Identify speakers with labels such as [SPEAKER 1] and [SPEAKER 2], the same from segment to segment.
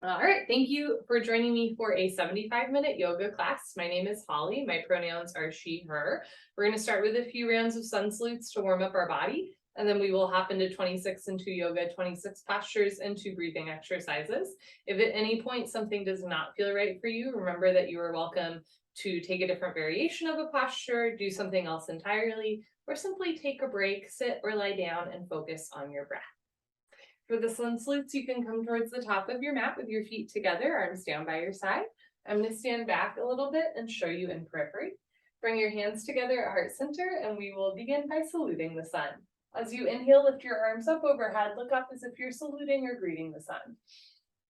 [SPEAKER 1] All right, thank you for joining me for a 75-minute yoga class. My name is Holly. My pronouns are she, her. We're going to start with a few rounds of sun salutes to warm up our body, and then we will hop into 26 into yoga, 26 postures, and 2 breathing exercises. If at any point something does not feel right for you, remember that you are welcome to take a different variation of a posture, do something else entirely, or simply take a break, sit or lie down, and focus on your breath. For the sun salutes, you can come towards the top of your mat with your feet together, arms down by your side. I'm going to stand back a little bit and show you in periphery. Bring your hands together at heart center, and we will begin by saluting the sun. As you inhale, lift your arms up overhead, look up as if you're saluting or greeting the sun.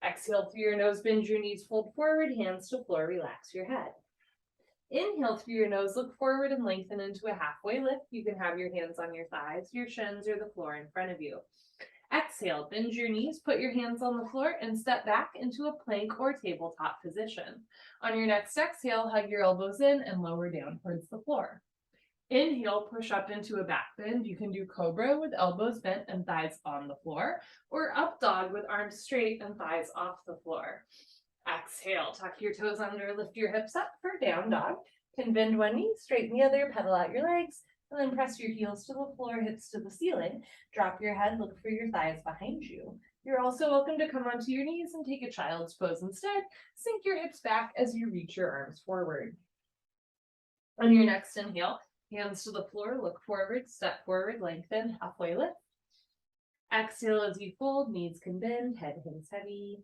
[SPEAKER 1] Exhale through your nose, bend your knees, fold forward, hands to floor, relax your head. Inhale through your nose, look forward and lengthen into a halfway lift. You can have your hands on your thighs, your shins, or the floor in front of you. Exhale, bend your knees, put your hands on the floor, and step back into a plank or tabletop position. On your next exhale, hug your elbows in and lower down towards the floor. Inhale, push up into a back bend. You can do cobra with elbows bent and thighs on the floor, or up dog with arms straight and thighs off the floor. Exhale, tuck your toes under, lift your hips up for down dog. Can bend one knee, straighten the other, pedal out your legs, and then press your heels to the floor, hips to the ceiling. Drop your head, look for your thighs behind you. You're also welcome to come onto your knees and take a child's pose instead. Sink your hips back as you reach your arms forward. On your next inhale, hands to the floor, look forward, step forward, lengthen, halfway lift. Exhale as you fold, knees can bend, head hangs heavy.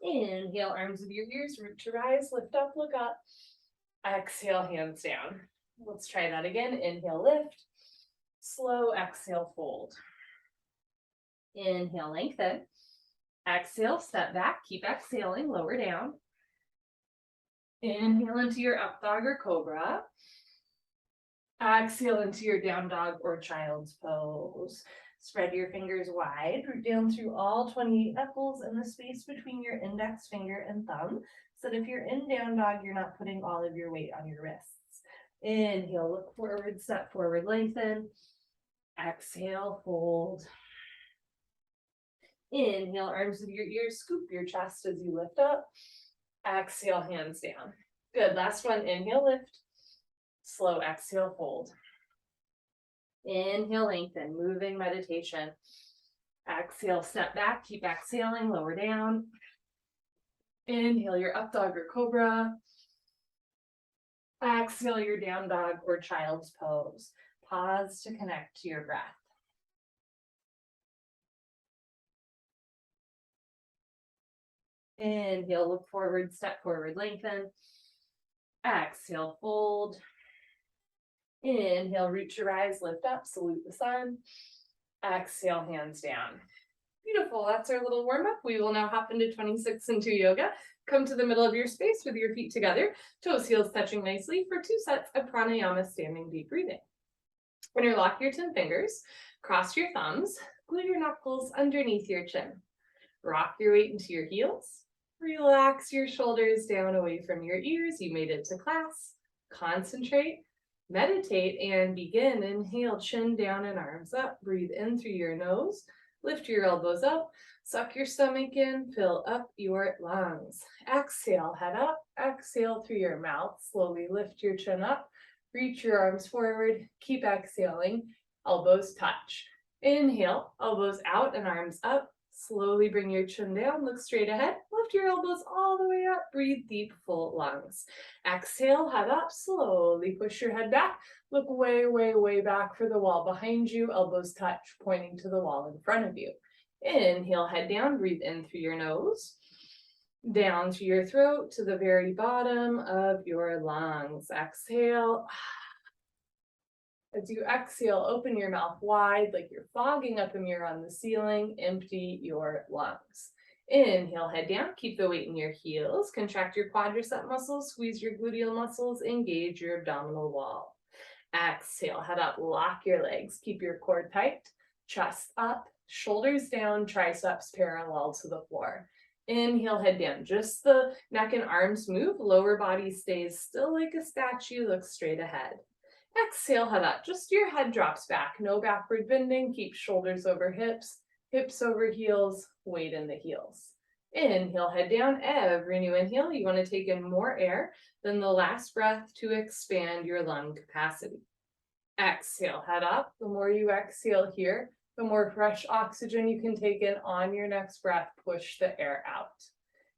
[SPEAKER 1] Inhale, arms with your ears, root to rise, lift up, look up. Exhale, hands down. Let's try that again. Inhale, lift. Slow, exhale, fold. Inhale, lengthen. Exhale, step back. Keep exhaling, lower down. Inhale into your up dog or cobra. Exhale into your down dog or child's pose. Spread your fingers wide, root down through all 28 knuckles and the space between your index finger and thumb, so that if you're in down dog, you're not putting all of your weight on your wrists. Inhale, look forward, step forward, lengthen. Exhale, fold. Inhale, arms with your ears, scoop your chest as you lift up. Exhale, hands down. Good, last one, inhale, lift. Slow exhale, fold. Inhale, lengthen, moving meditation. Exhale, step back, keep exhaling, lower down. Inhale your up dog or cobra. Exhale your down dog or child's pose. Pause to connect to your breath. Inhale, look forward, step forward, lengthen. Exhale, fold. Inhale, root to rise, lift up, salute the sun. Exhale, hands down. Beautiful, that's our little warm up. We will now hop into 26 into yoga. Come to the middle of your space with your feet together, toes, heels touching nicely for 2 sets of pranayama standing deep breathing. Interlock your 10 fingers, cross your thumbs, glue your knuckles underneath your chin. Rock your weight into your heels. Relax your shoulders down away from your ears. You made it to class. Concentrate. Meditate and begin. Inhale, chin down and arms up. Breathe in through your nose. Lift your elbows up. Suck your stomach in. Fill up your lungs. Exhale, head up. Exhale through your mouth. Slowly lift your chin up. Reach your arms forward. Keep exhaling. Elbows touch. Inhale, elbows out and arms up. Slowly bring your chin down, look straight ahead, lift your elbows all the way up, breathe deep, full lungs. Exhale, head up, slowly push your head back, look way, way, way back for the wall behind you, elbows touch, pointing to the wall in front of you. Inhale, head down, breathe in through your nose, down through your throat to the very bottom of your lungs. Exhale. As you exhale, open your mouth wide like you're fogging up a mirror on the ceiling. Empty your lungs. Inhale, head down. Keep the weight in your heels. Contract your quadricep muscles. Squeeze your gluteal muscles. Engage your abdominal wall. Exhale, head up. Lock your legs. Keep your core tight. Chest up. Shoulders down. Triceps parallel to the floor. Inhale, head down. Just the neck and arms move. Lower body stays still like a statue. Look straight ahead. Exhale, head up. Just your head drops back. No backward bending. Keep shoulders over hips, hips over heels, weight in the heels. Inhale, head down. Every new inhale, you want to take in more air than the last breath to expand your lung capacity. Exhale, head up. The more you exhale here, the more fresh oxygen you can take in on your next breath. Push the air out.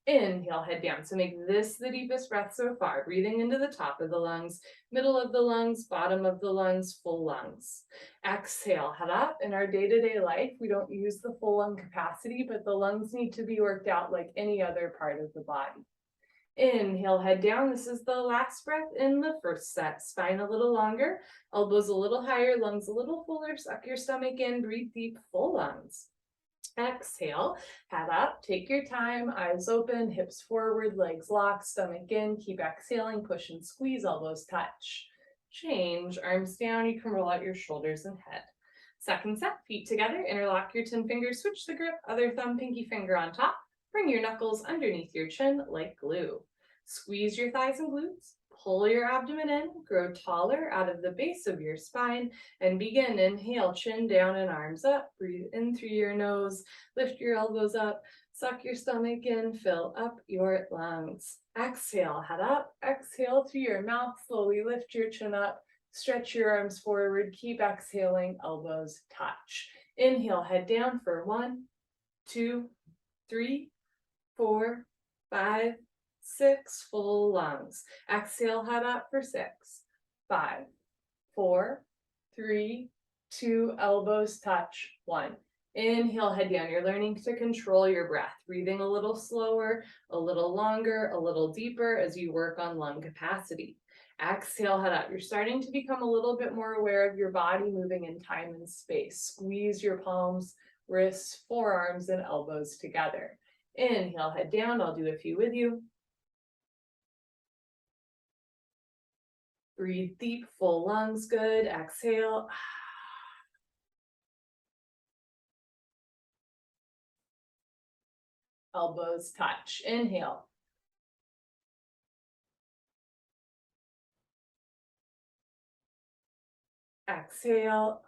[SPEAKER 1] Inhale, head down. So make this the deepest breath so far. Breathing into the top of the lungs, middle of the lungs, bottom of the lungs, full lungs. Exhale, head up. In our day-to-day life, we don't use the full lung capacity, but the lungs need to be worked out like any other part of the body. Inhale, head down. This is the last breath in the first set. Spine a little longer, elbows a little higher, lungs a little fuller. Suck your stomach in, breathe deep, full lungs. Exhale, head up, take your time, eyes open, hips forward, legs locked, stomach in. Keep exhaling, push and squeeze, elbows touch. Change, arms down, you can roll out your shoulders and head. Second set, feet together, interlock your 10 fingers, switch the grip, other thumb, pinky finger on top. Bring your knuckles underneath your chin like glue. Squeeze your thighs and glutes. Pull your abdomen in, grow taller out of the base of your spine, and begin. Inhale, chin down and arms up. Breathe in through your nose, lift your elbows up, suck your stomach in, fill up your lungs. Exhale, head up. Exhale through your mouth, slowly lift your chin up, stretch your arms forward, keep exhaling, elbows touch. Inhale, head down for 1, 2, 3, 4, 5, 6, full lungs. Exhale, head up for 6, 5, 4, 3, 2, elbows touch, 1. Inhale, head down. You're learning to control your breath, breathing a little slower, a little longer, a little deeper as you work on lung capacity. Exhale, head up. You're starting to become a little bit more aware of your body moving in time and space. Squeeze your palms, wrists, forearms, and elbows together. Inhale, head down. I'll do a few with you. Breathe deep, full lungs, good. Exhale. Elbows touch. Inhale. Exhale.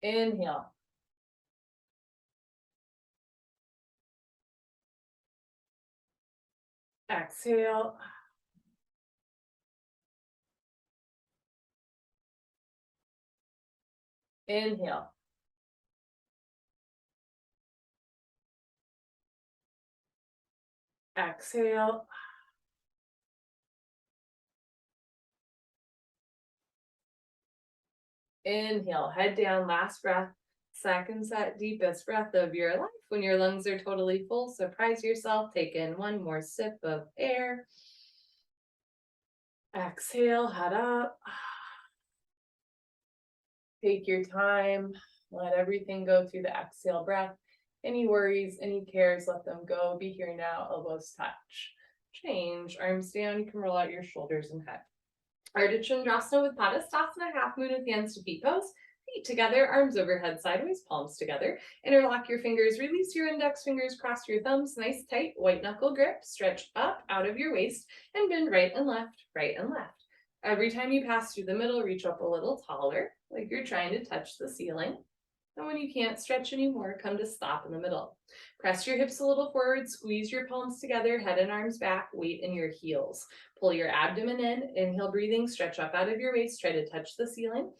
[SPEAKER 1] Inhale. Exhale. Inhale. Exhale. Inhale, head down, last breath. Second set, deepest breath of your life. When your lungs are totally full, surprise yourself. Take in one more sip of air. Exhale, head up. Take your time. Let everything go through the exhale breath. Any worries, any cares, let them go. Be here now, elbows touch. Change, arms down. You can roll out your shoulders and head. Ardha Chandrasana with Padastasana, half moon with hands to feet pose. Feet together, arms overhead sideways, palms together. Interlock your fingers, release your index fingers, cross your thumbs, nice tight white knuckle grip. Stretch up out of your waist and bend right and left, right and left. Every time you pass through the middle, reach up a little taller, like you're trying to touch the ceiling. And when you can't stretch anymore, come to stop in the middle. Press your hips a little forward, squeeze your palms together, head and arms back, weight in your heels. Pull your abdomen in, inhale breathing, stretch up out of your waist, try to touch the ceiling.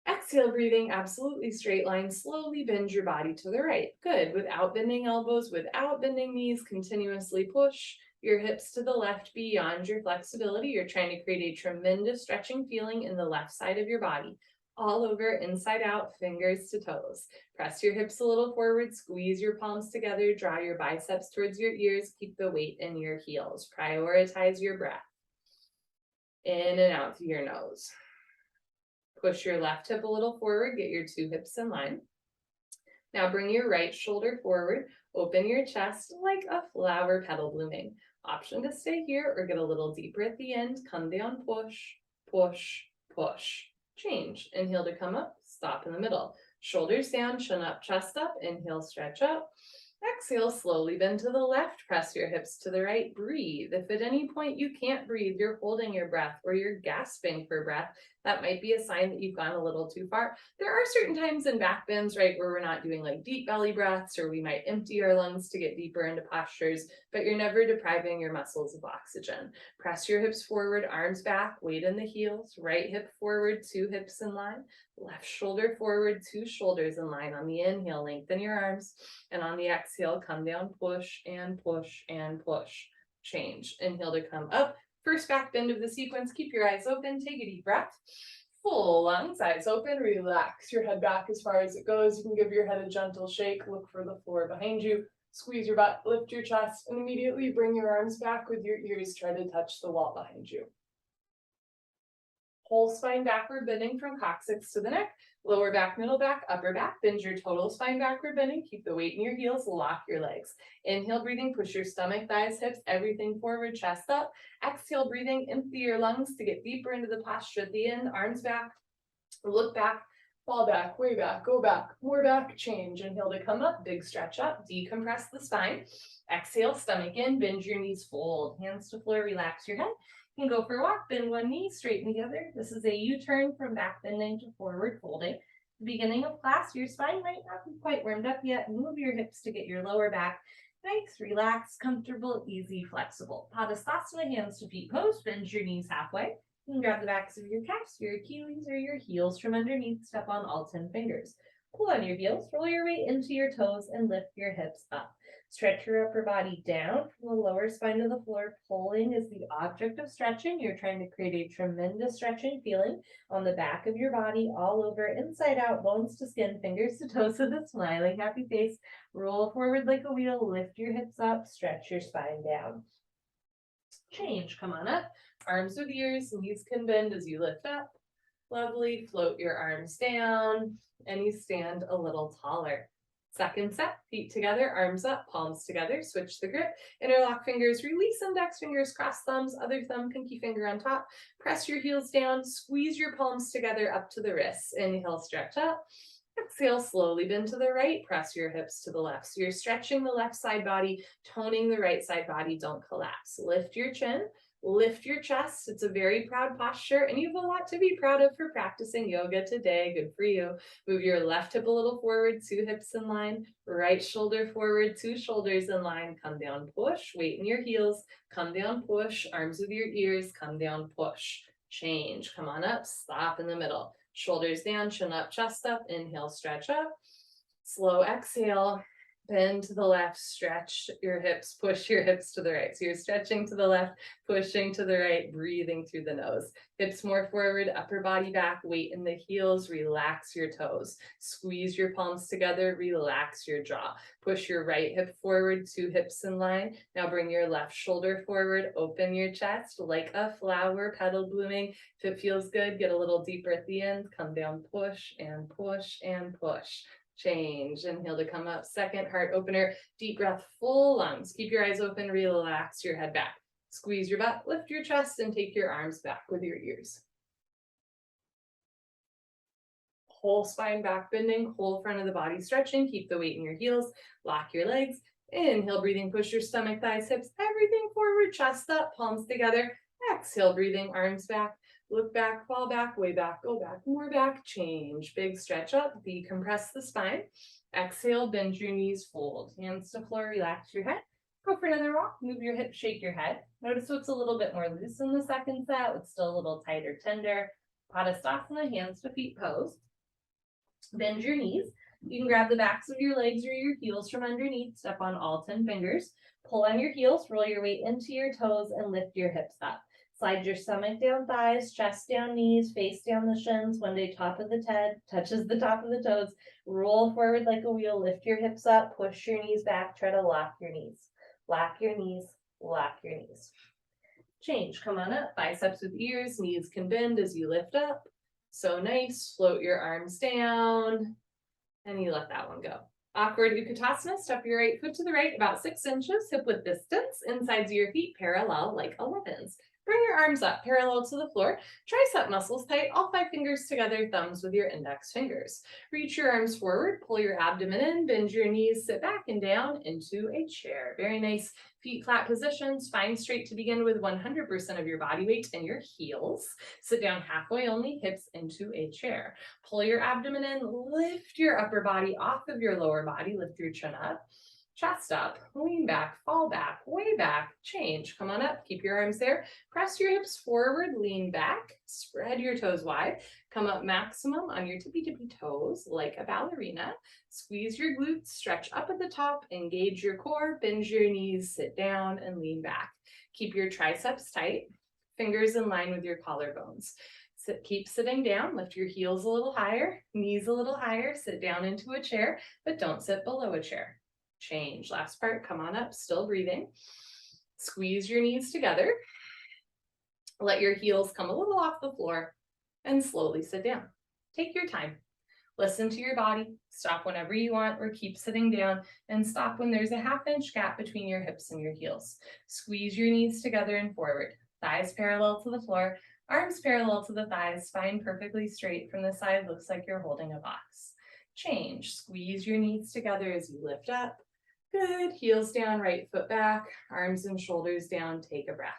[SPEAKER 1] Exhale breathing, absolutely straight line, slowly bend your body to the right. Good, without bending elbows, without bending knees, continuously push your hips to the left beyond your flexibility. You're trying to create a tremendous stretching feeling in the left side of your body. All over, inside out, fingers to toes. Press your hips a little forward, squeeze your palms together, draw your biceps towards your ears, keep the weight in your heels. Prioritize your breath. In and out through your nose. Push your left hip a little forward, get your 2 hips in line. Now bring your right shoulder forward, open your chest like a flower petal blooming. Option to stay here or get a little deeper at the end. Come down, push, push, push. Change. Inhale to come up, stop in the middle. Shoulders down, chin up, chest up. Inhale, stretch up. Exhale, slowly bend to the left, press your hips to the right, breathe. If at any point you can't breathe, you're holding your breath or you're gasping for breath, that might be a sign that you've gone a little too far. There are certain times in back bends, right, where we're not doing like deep belly breaths, or we might empty our lungs to get deeper into postures, but you're never depriving your muscles of oxygen. Press your hips forward, arms back, weight in the heels, right hip forward, 2 hips in line, left shoulder forward, 2 shoulders in line. On the inhale, lengthen your arms, and on the exhale, come down, push and push and push. Change. Inhale to come up. First back bend of the sequence. Keep your eyes open. Take a deep breath. Full lungs, eyes open. Relax your head back as far as it goes. You can give your head a gentle shake. Look for the floor behind you. Squeeze your butt, lift your chest, and immediately bring your arms back with your ears. Try to touch the wall behind you. Whole spine backward bending from coccyx to the neck, lower back, middle back, upper back. Bend your total spine backward bending. Keep the weight in your heels, lock your legs. Inhale, breathing, push your stomach, thighs, hips, everything forward, chest up. Exhale, breathing, empty your lungs to get deeper into the posture at the end. Arms back, look back, fall back, way back, go back, more back, change. Inhale to come up, big stretch up, decompress the spine. Exhale, stomach in, bend your knees, fold, hands to floor, relax your head. You can go for a walk, bend one knee, straighten the other. This is a U-turn from back bending to forward folding. Beginning of class, your spine might not be quite warmed up yet. Move your hips to get your lower back nice, relaxed, comfortable, easy, flexible. Padasana, hands to feet pose, bend your knees halfway. You can grab the backs of your calves, your Achilles, or your heels from underneath. Step on all 10 fingers. Pull on your heels, roll your weight into your toes, and lift your hips up. Stretch your upper body down from the lower spine to the floor. Pulling is the object of stretching. You're trying to create a tremendous stretching feeling on the back of your body, all over, inside out, bones to skin, fingers to toes with a smiling, happy face. Roll forward like a wheel, lift your hips up, stretch your spine down. Change, come on up. Arms with ears, knees can bend as you lift up. Lovely, float your arms down, and you stand a little taller. Second set, feet together, arms up, palms together, switch the grip, interlock fingers, release index fingers, cross thumbs, other thumb, pinky finger on top, press your heels down, squeeze your palms together up to the wrists, inhale, stretch up, exhale, slowly bend to the right, press your hips to the left. So you're stretching the left side body, toning the right side body, don't collapse. Lift your chin, lift your chest. It's a very proud posture, and you have a lot to be proud of for practicing yoga today. Good for you. Move your left hip a little forward, 2 hips in line, right shoulder forward, 2 shoulders in line, come down, push, weight in your heels, come down, push, arms with your ears, come down, push, change, come on up, stop in the middle, shoulders down, chin up, chest up, inhale, stretch up, slow exhale, bend to the left, stretch your hips, push your hips to the right. So you're stretching to the left, pushing to the right, breathing through the nose. Hips more forward, upper body back, weight in the heels, relax your toes. Squeeze your palms together, relax your jaw. Push your right hip forward, 2 hips in line. Now bring your left shoulder forward, open your chest like a flower petal blooming. If it feels good, get a little deeper at the end, come down, push and push and push. Change. Inhale to come up. Second heart opener. Deep breath, full lungs. Keep your eyes open. Relax your head back. Squeeze your butt. Lift your chest and take your arms back with your ears. Whole spine back bending. Whole front of the body stretching. Keep the weight in your heels. Lock your legs. Inhale, breathing. Push your stomach, thighs, hips, everything forward. Chest up. Palms together. Exhale, breathing. Arms back. Look back, fall back, way back, go back, more back, change. Big stretch up, decompress the spine. Exhale, bend your knees, fold. Hands to floor, relax your head. Go for another walk, move your hips, shake your head. Notice what's a little bit more loose in the second set, what's still a little tighter, tender. Padasana, hands to feet pose. Bend your knees. You can grab the backs of your legs or your heels from underneath, step on all 10 fingers. Pull on your heels, roll your weight into your toes, and lift your hips up. Slide your stomach down thighs, chest down knees, face down the shins. One day top of the head touches the top of the toes. Roll forward like a wheel, lift your hips up, push your knees back, try to lock your knees. Lock your knees, lock your knees. Change, come on up, biceps with ears, knees can bend as you lift up. So nice, float your arms down, and you let that one go. Awkward Utkatasana, step your right foot to the right about 6 inches, hip width distance, insides of your feet parallel like 11s. Bring your arms up parallel to the floor, tricep muscles tight, all 5 fingers together, thumbs with your index fingers. Reach your arms forward, pull your abdomen in, bend your knees, sit back and down into a chair. Very nice. Feet flat position, spine straight to begin with 100% of your body weight in your heels. Sit down halfway only, hips into a chair. Pull your abdomen in, lift your upper body off of your lower body, lift your chin up. Chest up, lean back, fall back, way back, change. Come on up, keep your arms there. Press your hips forward, lean back, spread your toes wide. Come up maximum on your tippy toes like a ballerina. Squeeze your glutes, stretch up at the top, engage your core, bend your knees, sit down and lean back. Keep your triceps tight, fingers in line with your collarbones. Keep sitting down, lift your heels a little higher, knees a little higher, sit down into a chair, but don't sit below a chair. Change. Last part, come on up, still breathing. Squeeze your knees together. Let your heels come a little off the floor and slowly sit down. Take your time. Listen to your body. Stop whenever you want or keep sitting down and stop when there's a 1/2-inch gap between your hips and your heels. Squeeze your knees together and forward. Thighs parallel to the floor, arms parallel to the thighs, spine perfectly straight from the side, looks like you're holding a box. Change. Squeeze your knees together as you lift up. Good. Heels down, right foot back, arms and shoulders down. Take a breath.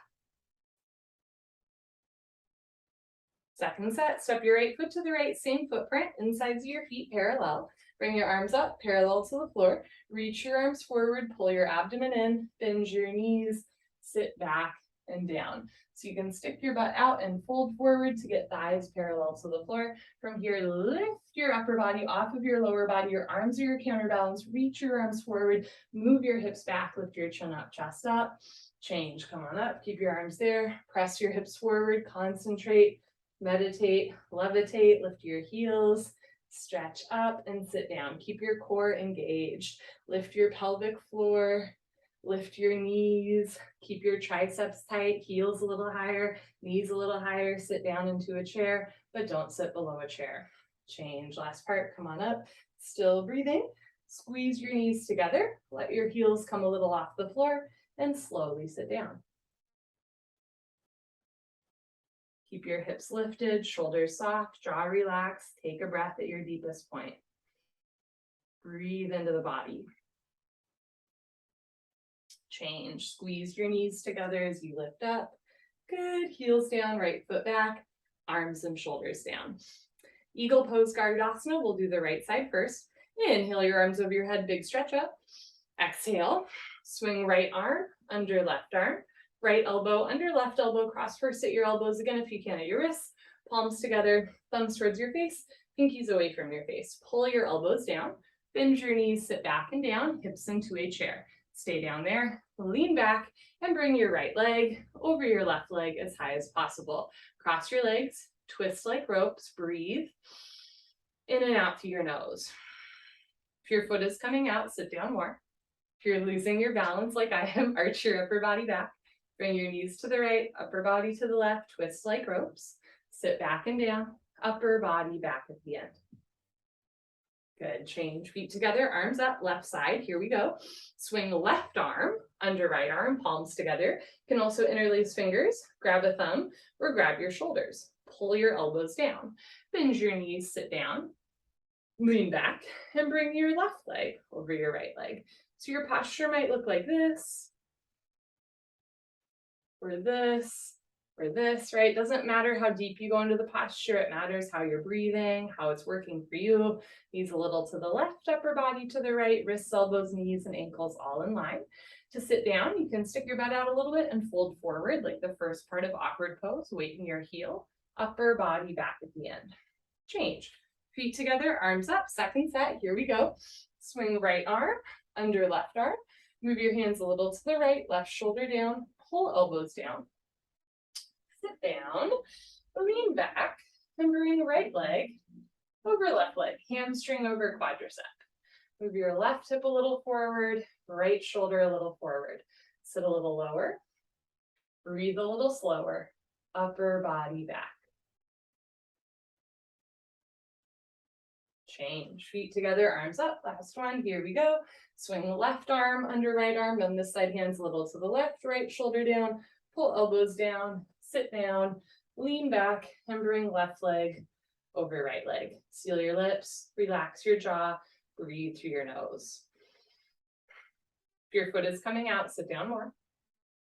[SPEAKER 1] Second set, step your right foot to the right, same footprint, insides of your feet parallel. Bring your arms up, parallel to the floor. Reach your arms forward, pull your abdomen in, bend your knees, sit back and down. So you can stick your butt out and fold forward to get thighs parallel to the floor. From here, lift your upper body off of your lower body. Your arms are your counterbalance. Reach your arms forward, move your hips back, lift your chin up, chest up. Change, come on up, keep your arms there. Press your hips forward, concentrate. Meditate, levitate, lift your heels, stretch up and sit down. Keep your core engaged. Lift your pelvic floor, lift your knees, keep your triceps tight, heels a little higher, knees a little higher, sit down into a chair, but don't sit below a chair. Change, last part, come on up, still breathing. Squeeze your knees together, let your heels come a little off the floor, and slowly sit down. Keep your hips lifted, shoulders soft, jaw relaxed. Take a breath at your deepest point. Breathe into the body. Change. Squeeze your knees together as you lift up. Good. Heels down, right foot back, arms and shoulders down. Eagle pose Garudasana. We'll do the right side first. Inhale your arms over your head, big stretch up. Exhale. Swing right arm under left arm. Right elbow under left elbow, cross first at your elbows again if you can at your wrists, palms together, thumbs towards your face, pinkies away from your face. Pull your elbows down, bend your knees, sit back and down, hips into a chair. Stay down there, lean back, and bring your right leg over your left leg as high as possible. Cross your legs, twist like ropes, breathe in and out through your nose. If your foot is coming out, sit down more. If you're losing your balance like I am, arch your upper body back. Bring your knees to the right, upper body to the left, twist like ropes. Sit back and down, upper body back at the end. Good, change, feet together, arms up, left side, here we go. Swing left arm under right arm, palms together. You can also interlace fingers, grab a thumb, or grab your shoulders. Pull your elbows down. Bend your knees, sit down. Lean back and bring your left leg over your right leg. So your posture might look like this, or this, or this, right? Doesn't matter how deep you go into the posture. It matters how you're breathing, how it's working for you. Knees a little to the left, upper body to the right, wrists, elbows, knees, and ankles all in line. To sit down, you can stick your butt out a little bit and fold forward like the first part of awkward pose, weight in your heel, upper body back at the end. Change. Feet together, arms up, second set, here we go. Swing right arm under left arm. Move your hands a little to the right, left shoulder down, pull elbows down. Sit down, lean back, and bring right leg over left leg, hamstring over quadricep. Move your left hip a little forward, right shoulder a little forward. Sit a little lower, breathe a little slower, upper body back. Change, feet together, arms up, last one, here we go. Swing the left arm under right arm, and this side hand's a little to the left, right shoulder down, pull elbows down, sit down, lean back, and bring left leg over right leg. Seal your lips, relax your jaw, breathe through your nose. If your foot is coming out, sit down more.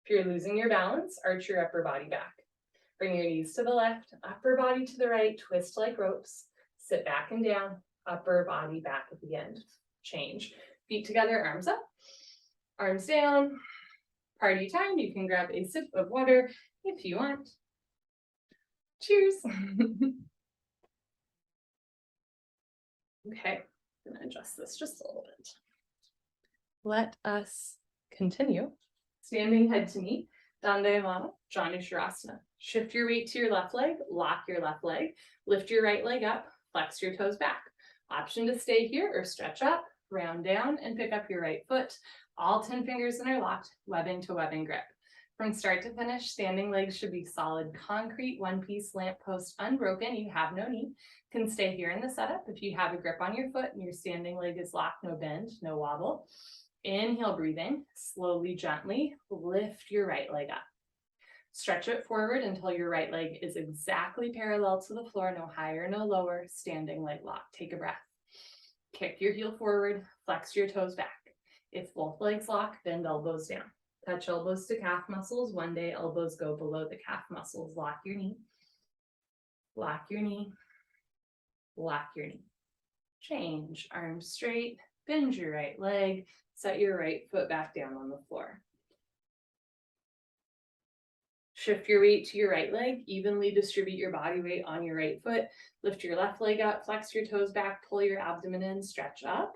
[SPEAKER 1] If you're losing your balance, arch your upper body back. Bring your knees to the left, upper body to the right, twist like ropes, sit back and down, upper body back at the end. Change. Feet together, arms up, arms down. Party time, you can grab a sip of water if you want. Cheers. Okay, I'm gonna adjust this just a little bit. Let us continue. Standing head to knee, Dandayamana, Janushirasana. Shift your weight to your left leg, lock your left leg, lift your right leg up, flex your toes back. Option to stay here or stretch up, round down, and pick up your right foot. All 10 fingers interlocked, webbing to webbing grip. From start to finish, standing legs should be solid concrete, one-piece lamppost unbroken. You have no knee. Can stay here in the setup if you have a grip on your foot and your standing leg is locked, no bend, no wobble. Inhale, breathing, slowly, gently lift your right leg up. Stretch it forward until your right leg is exactly parallel to the floor, no higher, no lower, standing leg lock. Take a breath. Kick your heel forward, flex your toes back. If both legs lock, bend elbows down. Touch elbows to calf muscles. One day elbows go below the calf muscles. Lock your knee. Lock your knee. Lock your knee. Change. Arms straight. Bend your right leg. Set your right foot back down on the floor. Shift your weight to your right leg. Evenly distribute your body weight on your right foot. Lift your left leg up. Flex your toes back. Pull your abdomen in. Stretch up.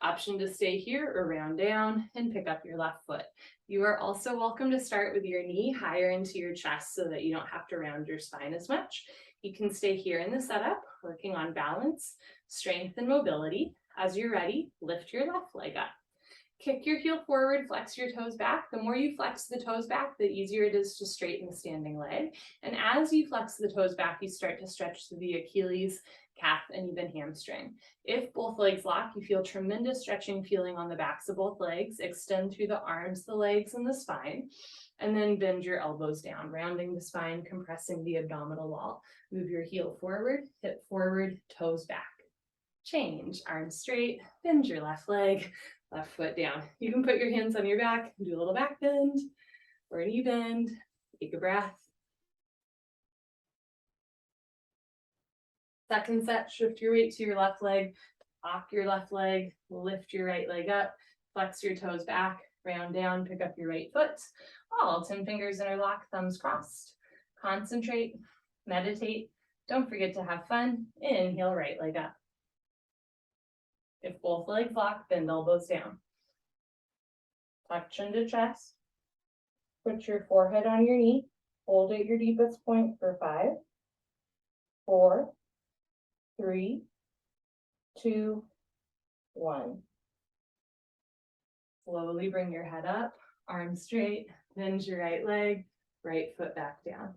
[SPEAKER 1] Option to stay here or round down and pick up your left foot. You are also welcome to start with your knee higher into your chest so that you don't have to round your spine as much. You can stay here in the setup, working on balance, strength, and mobility. As you're ready, lift your left leg up. Kick your heel forward, flex your toes back. The more you flex the toes back, the easier it is to straighten the standing leg. And as you flex the toes back, you start to stretch the Achilles, calf, and even hamstring. If both legs lock, you feel tremendous stretching feeling on the backs of both legs. Extend through the arms, the legs, and the spine. And then bend your elbows down, rounding the spine, compressing the abdominal wall. Move your heel forward, hip forward, toes back. Change, arms straight, bend your left leg, left foot down. You can put your hands on your back, do a little back bend or a knee bend. Take a breath. Second set, shift your weight to your left leg, lock your left leg, lift your right leg up, flex your toes back, round down, pick up your right foot. All 10 fingers interlock, thumbs crossed. Concentrate, meditate. Don't forget to have fun. Inhale, right leg up. If both legs lock, bend elbows down. Tuck chin to chest. Put your forehead on your knee. Hold at your deepest point for 5, 4, 3, 2, 1. Slowly bring your head up, arms straight, bend your right leg, right foot back down.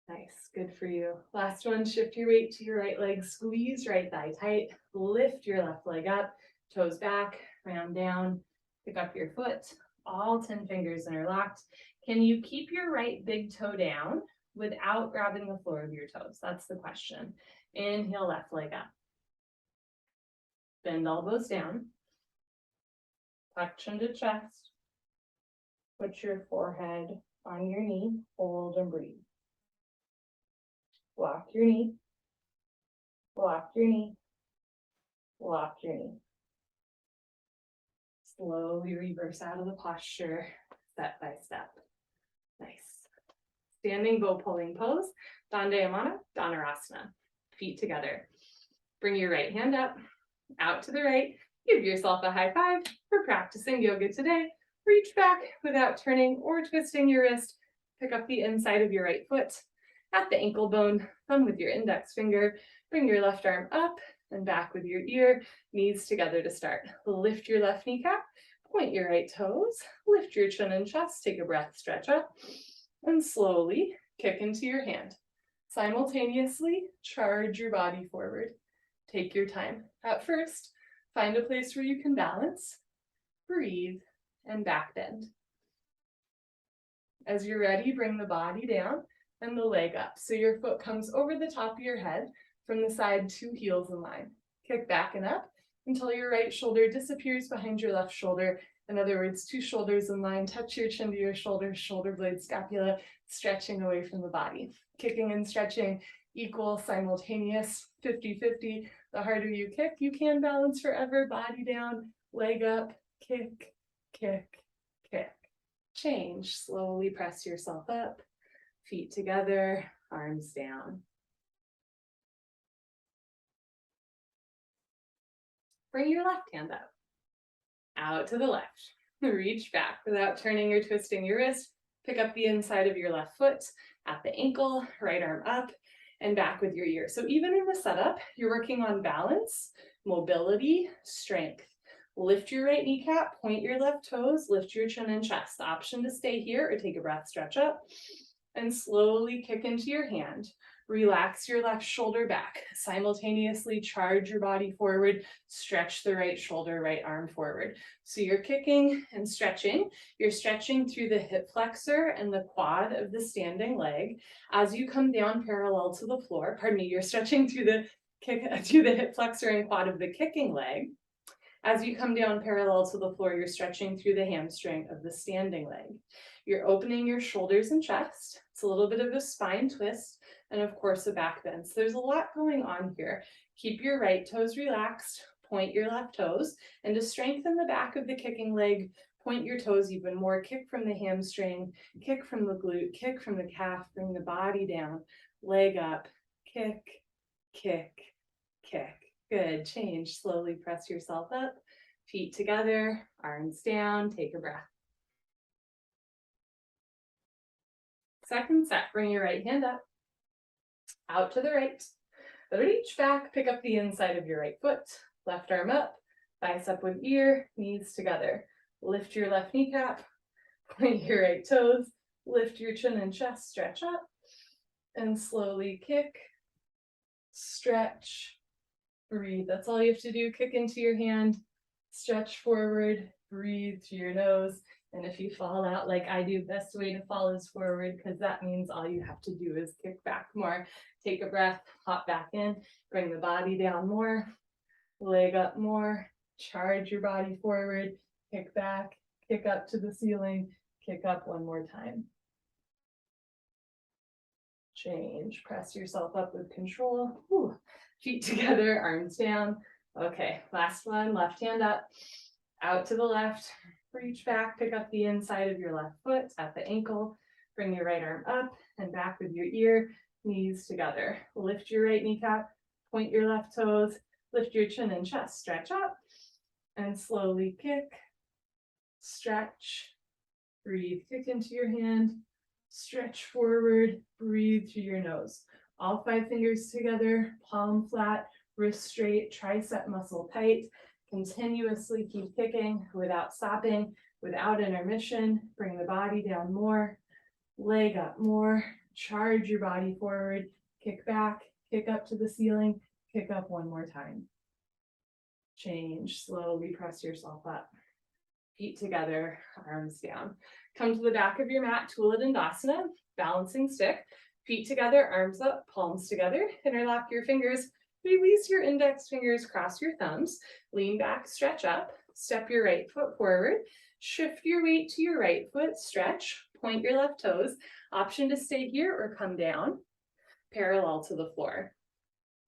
[SPEAKER 1] Nice, good for you. Last one, shift your weight to your right leg, squeeze right thigh tight, lift your left leg up, toes back, round down, pick up your foot, all 10 fingers interlocked. Can you keep your right big toe down without grabbing the floor of your toes? That's the question. Inhale, left leg up. Bend elbows down. Tuck chin to chest. Put your forehead on your knee, hold and breathe. Lock your knee, lock your knee, lock your knee. Slowly reverse out of the posture, step by step. Nice. Standing bow pulling pose, Dandayamana, Dhanurasana. Feet together. Bring your right hand up, out to the right. Give yourself a high five for practicing yoga today. Reach back without turning or twisting your wrist. Pick up the inside of your right foot at the ankle bone, thumb with your index finger. Bring your left arm up and back with your ear, knees together to start. Lift your left kneecap, point your right toes, lift your chin and chest, take a breath, stretch up, and slowly kick into your hand. Simultaneously, charge your body forward. Take your time. At first, find a place where you can balance, breathe, and back bend. As you're ready, bring the body down and the leg up. So your foot comes over the top of your head from the side, 2 heels in line. Kick back and up until your right shoulder disappears behind your left shoulder. In other words, 2 shoulders in line, touch your chin to your shoulder, shoulder blade, scapula, stretching away from the body. Kicking and stretching equal, simultaneous, 50-50. The harder you kick, you can balance forever, body down, leg up, kick, kick, kick. Change, slowly press yourself up, feet together, arms down. Bring your left hand up, out to the left. Reach back without turning or twisting your wrist. Pick up the inside of your left foot at the ankle, right arm up, and back with your ear. So even in the setup, you're working on balance, mobility, strength. Lift your right kneecap, point your left toes, lift your chin and chest. The option to stay here or take a breath, stretch up, and slowly kick into your hand. Relax your left shoulder back. Simultaneously charge your body forward, stretch the right shoulder, right arm forward. So you're kicking and stretching. You're stretching through the hip flexor and the quad of the standing leg. As you come down parallel to the floor, you're stretching through the hip flexor and quad of the kicking leg. As you come down parallel to the floor, you're stretching through the hamstring of the standing leg. You're opening your shoulders and chest. It's a little bit of a spine twist, and of course a back bend. So there's a lot going on here. Keep your right toes relaxed, point your left toes, and to strengthen the back of the kicking leg, point your toes even more. Kick from the hamstring, kick from the glute, kick from the calf, bring the body down, leg up, kick, kick, kick. Good, change, slowly press yourself up, feet together, arms down, take a breath. Second set, bring your right hand up, out to the right, reach back, pick up the inside of your right foot, left arm up, bicep with ear, knees together. Lift your left kneecap, point your right toes, lift your chin and chest, stretch up, and slowly kick, stretch, breathe. That's all you have to do. Kick into your hand, stretch forward, breathe through your nose. And if you fall out like I do, best way to fall is forward, because that means all you have to do is kick back more. Take a breath, hop back in, bring the body down more, leg up more, charge your body forward, kick back, kick up to the ceiling, kick up one more time. Change, press yourself up with control. Whew. Feet together, arms down. Okay, last one, left hand up, out to the left, reach back, pick up the inside of your left foot at the ankle, bring your right arm up and back with your ear, knees together. Lift your right kneecap, point your left toes, lift your chin and chest, stretch up, and slowly kick, stretch, breathe, kick into your hand, stretch forward, breathe through your nose. All 5 fingers together, palm flat, wrist straight, tricep muscle tight. Continuously keep kicking without stopping, without intermission. Bring the body down more, leg up more, charge your body forward, kick back, kick up to the ceiling, kick up one more time. Change, slowly press yourself up. Feet together, arms down. Come to the back of your mat, Tula Dandasana, balancing stick. Feet together, arms up, palms together. Interlock your fingers. Release your index fingers, cross your thumbs. Lean back, stretch up. Step your right foot forward. Shift your weight to your right foot, stretch. Point your left toes. Option to stay here or come down, parallel to the floor.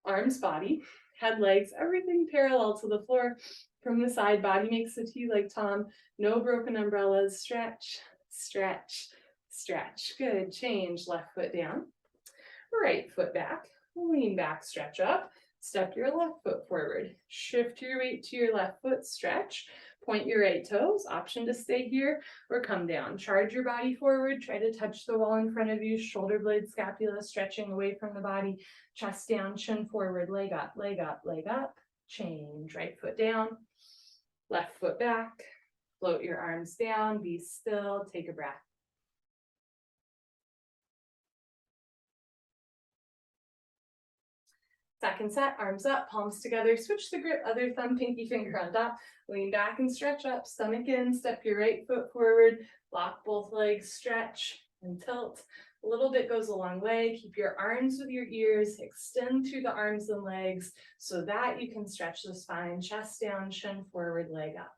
[SPEAKER 1] Arms, body, head, legs, everything parallel to the floor. From the side, body makes a T like Tom. No broken umbrellas. Stretch, stretch, stretch. Good. Change. Left foot down. Right foot back. Lean back, stretch up. Step your left foot forward. Shift your weight to your left foot. Stretch. Point your right toes. Option to stay here or come down. Charge your body forward. Try to touch the wall in front of you. Shoulder blade, scapula stretching away from the body. Chest down, chin forward. Leg up, leg up, leg up. Change. Right foot down. Left foot back. Float your arms down. Be still. Take a breath. Second set, arms up, palms together, switch the grip, other thumb, pinky finger on top, lean back and stretch up, stomach in, step your right foot forward, lock both legs, stretch, and tilt. A little bit goes a long way. Keep your arms with your ears, extend through the arms and legs so that you can stretch the spine, chest down, chin forward, leg up.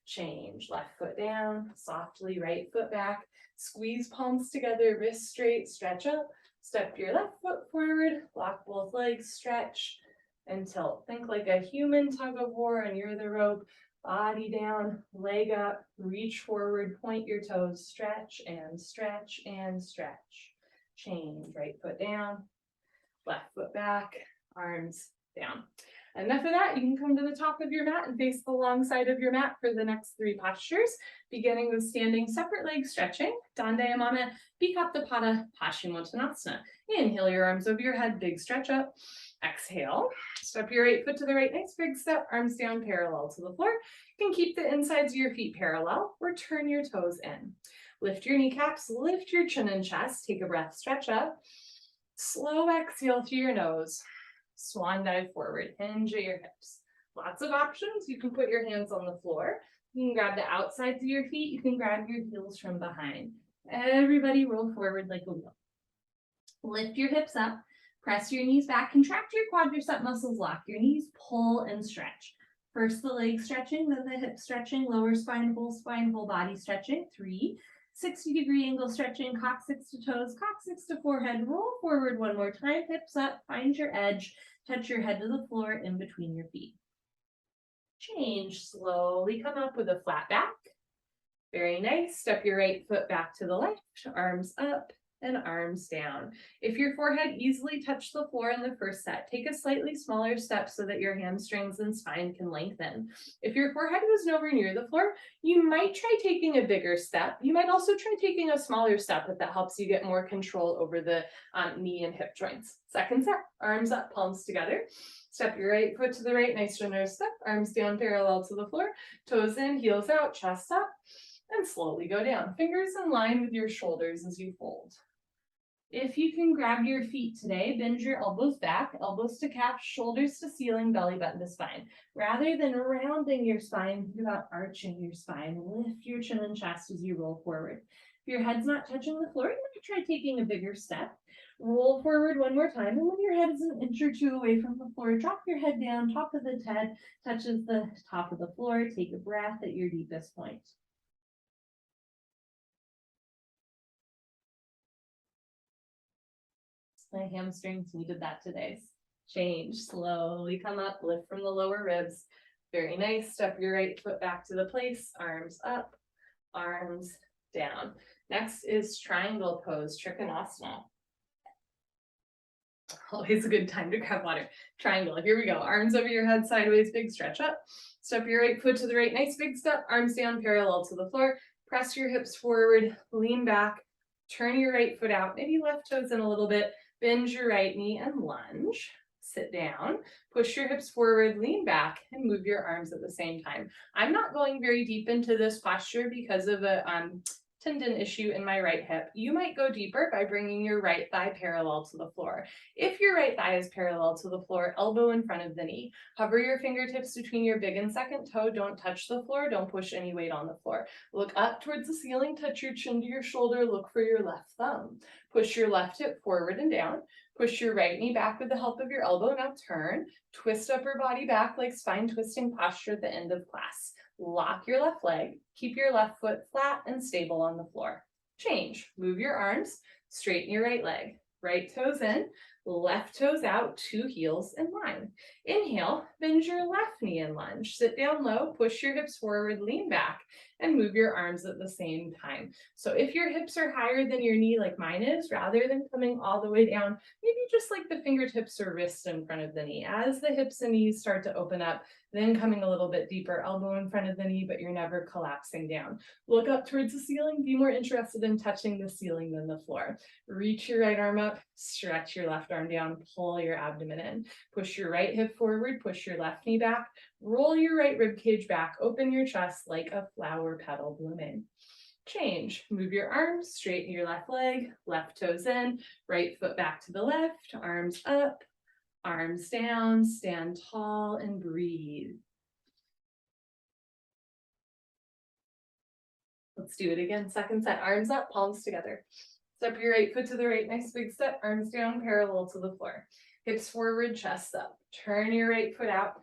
[SPEAKER 1] Change, left foot down, softly right foot back, squeeze palms together, wrists straight, stretch up, step your left foot forward, lock both legs, stretch, and tilt. Think like a human tug of war and you're the rope. Body down, leg up, reach forward, point your toes, stretch and stretch and stretch. Change, right foot down, left foot back, arms down. Enough of that, you can come to the top of your mat and face the long side of your mat for the next 3 postures, beginning with standing separate leg stretching, Dandayamana, Bikram, Paschimottanasana. Inhale your arms over your head, big stretch up. Exhale, step your right foot to the right, nice big step, arms down parallel to the floor. You can keep the insides of your feet parallel or turn your toes in. Lift your kneecaps, lift your chin and chest, take a breath, stretch up. Slow exhale through your nose, swan dive forward, hinge at your hips. Lots of options. You can put your hands on the floor. You can grab the outsides of your feet. You can grab your heels from behind. Everybody roll forward like a wheel. Lift your hips up. Press your knees back, contract your quadricep muscles, lock your knees, pull and stretch. First the leg stretching, then the hip stretching, lower spine, whole body stretching. 3, 60-degree angle stretching, coccyx to toes, coccyx to forehead, roll forward one more time, hips up, find your edge, touch your head to the floor in between your feet. Change, slowly come up with a flat back. Very nice, step your right foot back to the left, arms up, and arms down. If your forehead easily touched the floor in the first set, take a slightly smaller step so that your hamstrings and spine can lengthen. If your forehead was nowhere near the floor, you might try taking a bigger step. You might also try taking a smaller step if that helps you get more control over the knee and hip joints. Second set, arms up, palms together. Step your right foot to the right, nice generous step, arms down parallel to the floor, toes in, heels out, chest up, and slowly go down. Fingers in line with your shoulders as you fold. If you can grab your feet today, bend your elbows back, elbows to calf, shoulders to ceiling, belly button to spine. Rather than rounding your spine, think about arching your spine. Lift your chin and chest as you roll forward. If your head's not touching the floor, you might try taking a bigger step. Roll forward one more time, and when your head is an inch or 2 away from the floor, drop your head down, top of the head touches the top of the floor. Take a breath at your deepest point. My hamstrings needed that today. Change, slowly come up, lift from the lower ribs. Very nice, step your right foot back to the place, arms up, arms down. Next is triangle pose, Trikonasana. Always a good time to grab water. Triangle, here we go. Arms over your head, sideways, big stretch up. Step your right foot to the right, nice big step, arms down parallel to the floor. Press your hips forward, lean back, turn your right foot out, maybe left toes in a little bit, bend your right knee and lunge. Sit down, push your hips forward, lean back, and move your arms at the same time. I'm not going very deep into this posture because of a tendon issue in my right hip. You might go deeper by bringing your right thigh parallel to the floor. If your right thigh is parallel to the floor, elbow in front of the knee. Hover your fingertips between your big and second toe. Don't touch the floor. Don't push any weight on the floor. Look up towards the ceiling. Touch your chin to your shoulder. Look for your left thumb. Push your left hip forward and down. Push your right knee back with the help of your elbow. Now turn. Twist upper body back like spine twisting posture at the end of class. Lock your left leg, keep your left foot flat and stable on the floor. Change, move your arms, straighten your right leg, right toes in, left toes out, 2 heels in line. Inhale, bend your left knee and lunge. Sit down low, push your hips forward, lean back, and move your arms at the same time. So if your hips are higher than your knee like mine is, rather than coming all the way down, maybe just like the fingertips or wrists in front of the knee. As the hips and knees start to open up, then coming a little bit deeper, elbow in front of the knee, but you're never collapsing down. Look up towards the ceiling, be more interested in touching the ceiling than the floor. Reach your right arm up, stretch your left arm down, pull your abdomen in. Push your right hip forward, push your left knee back, roll your right rib cage back, open your chest like a flower petal blooming. Change, move your arms, straighten your left leg, left toes in, right foot back to the left, arms up, arms down, stand tall and breathe. Let's do it again. Second set, arms up, palms together. Step your right foot to the right, nice big step, arms down, parallel to the floor. Hips forward, chest up. Turn your right foot out.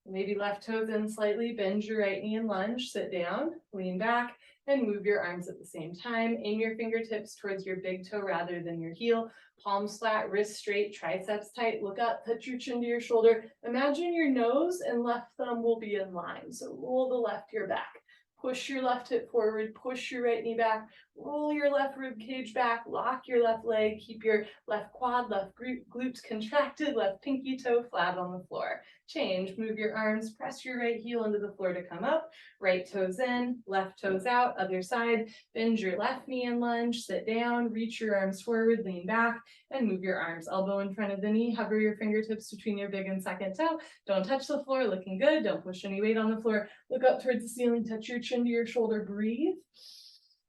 [SPEAKER 1] Maybe left toes in slightly, bend your right knee and lunge, sit down, lean back, and move your arms at the same time. Aim your fingertips towards your big toe rather than your heel. Palms flat, wrists straight, triceps tight. Look up, touch your chin to your shoulder. Imagine your nose and left thumb will be in line. So roll the left ear back. Push your left hip forward, push your right knee back, roll your left rib cage back, lock your left leg, keep your left quad, left glutes contracted, left pinky toe flat on the floor. Change, move your arms, press your right heel into the floor to come up, right toes in, left toes out, other side, bend your left knee and lunge, sit down, reach your arms forward, lean back, and move your arms, elbow in front of the knee, hover your fingertips between your big and second toe, don't touch the floor, looking good, don't push any weight on the floor, look up towards the ceiling, touch your chin to your shoulder, breathe,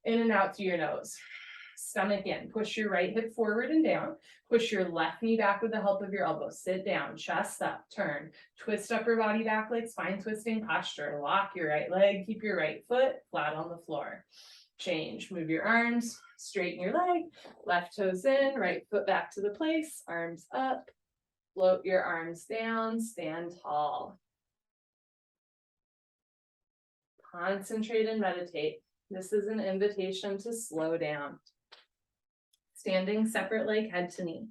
[SPEAKER 1] in and out through your nose. Stomach in, push your right hip forward and down, push your left knee back with the help of your elbow, sit down, chest up, turn, twist upper body back like spine twisting posture, lock your right leg, keep your right foot flat on the floor. Change, move your arms, straighten your leg, left toes in, right foot back to the place, arms up, float your arms down, stand tall. Concentrate and meditate. This is an invitation to slow down. Standing separate leg head to knee.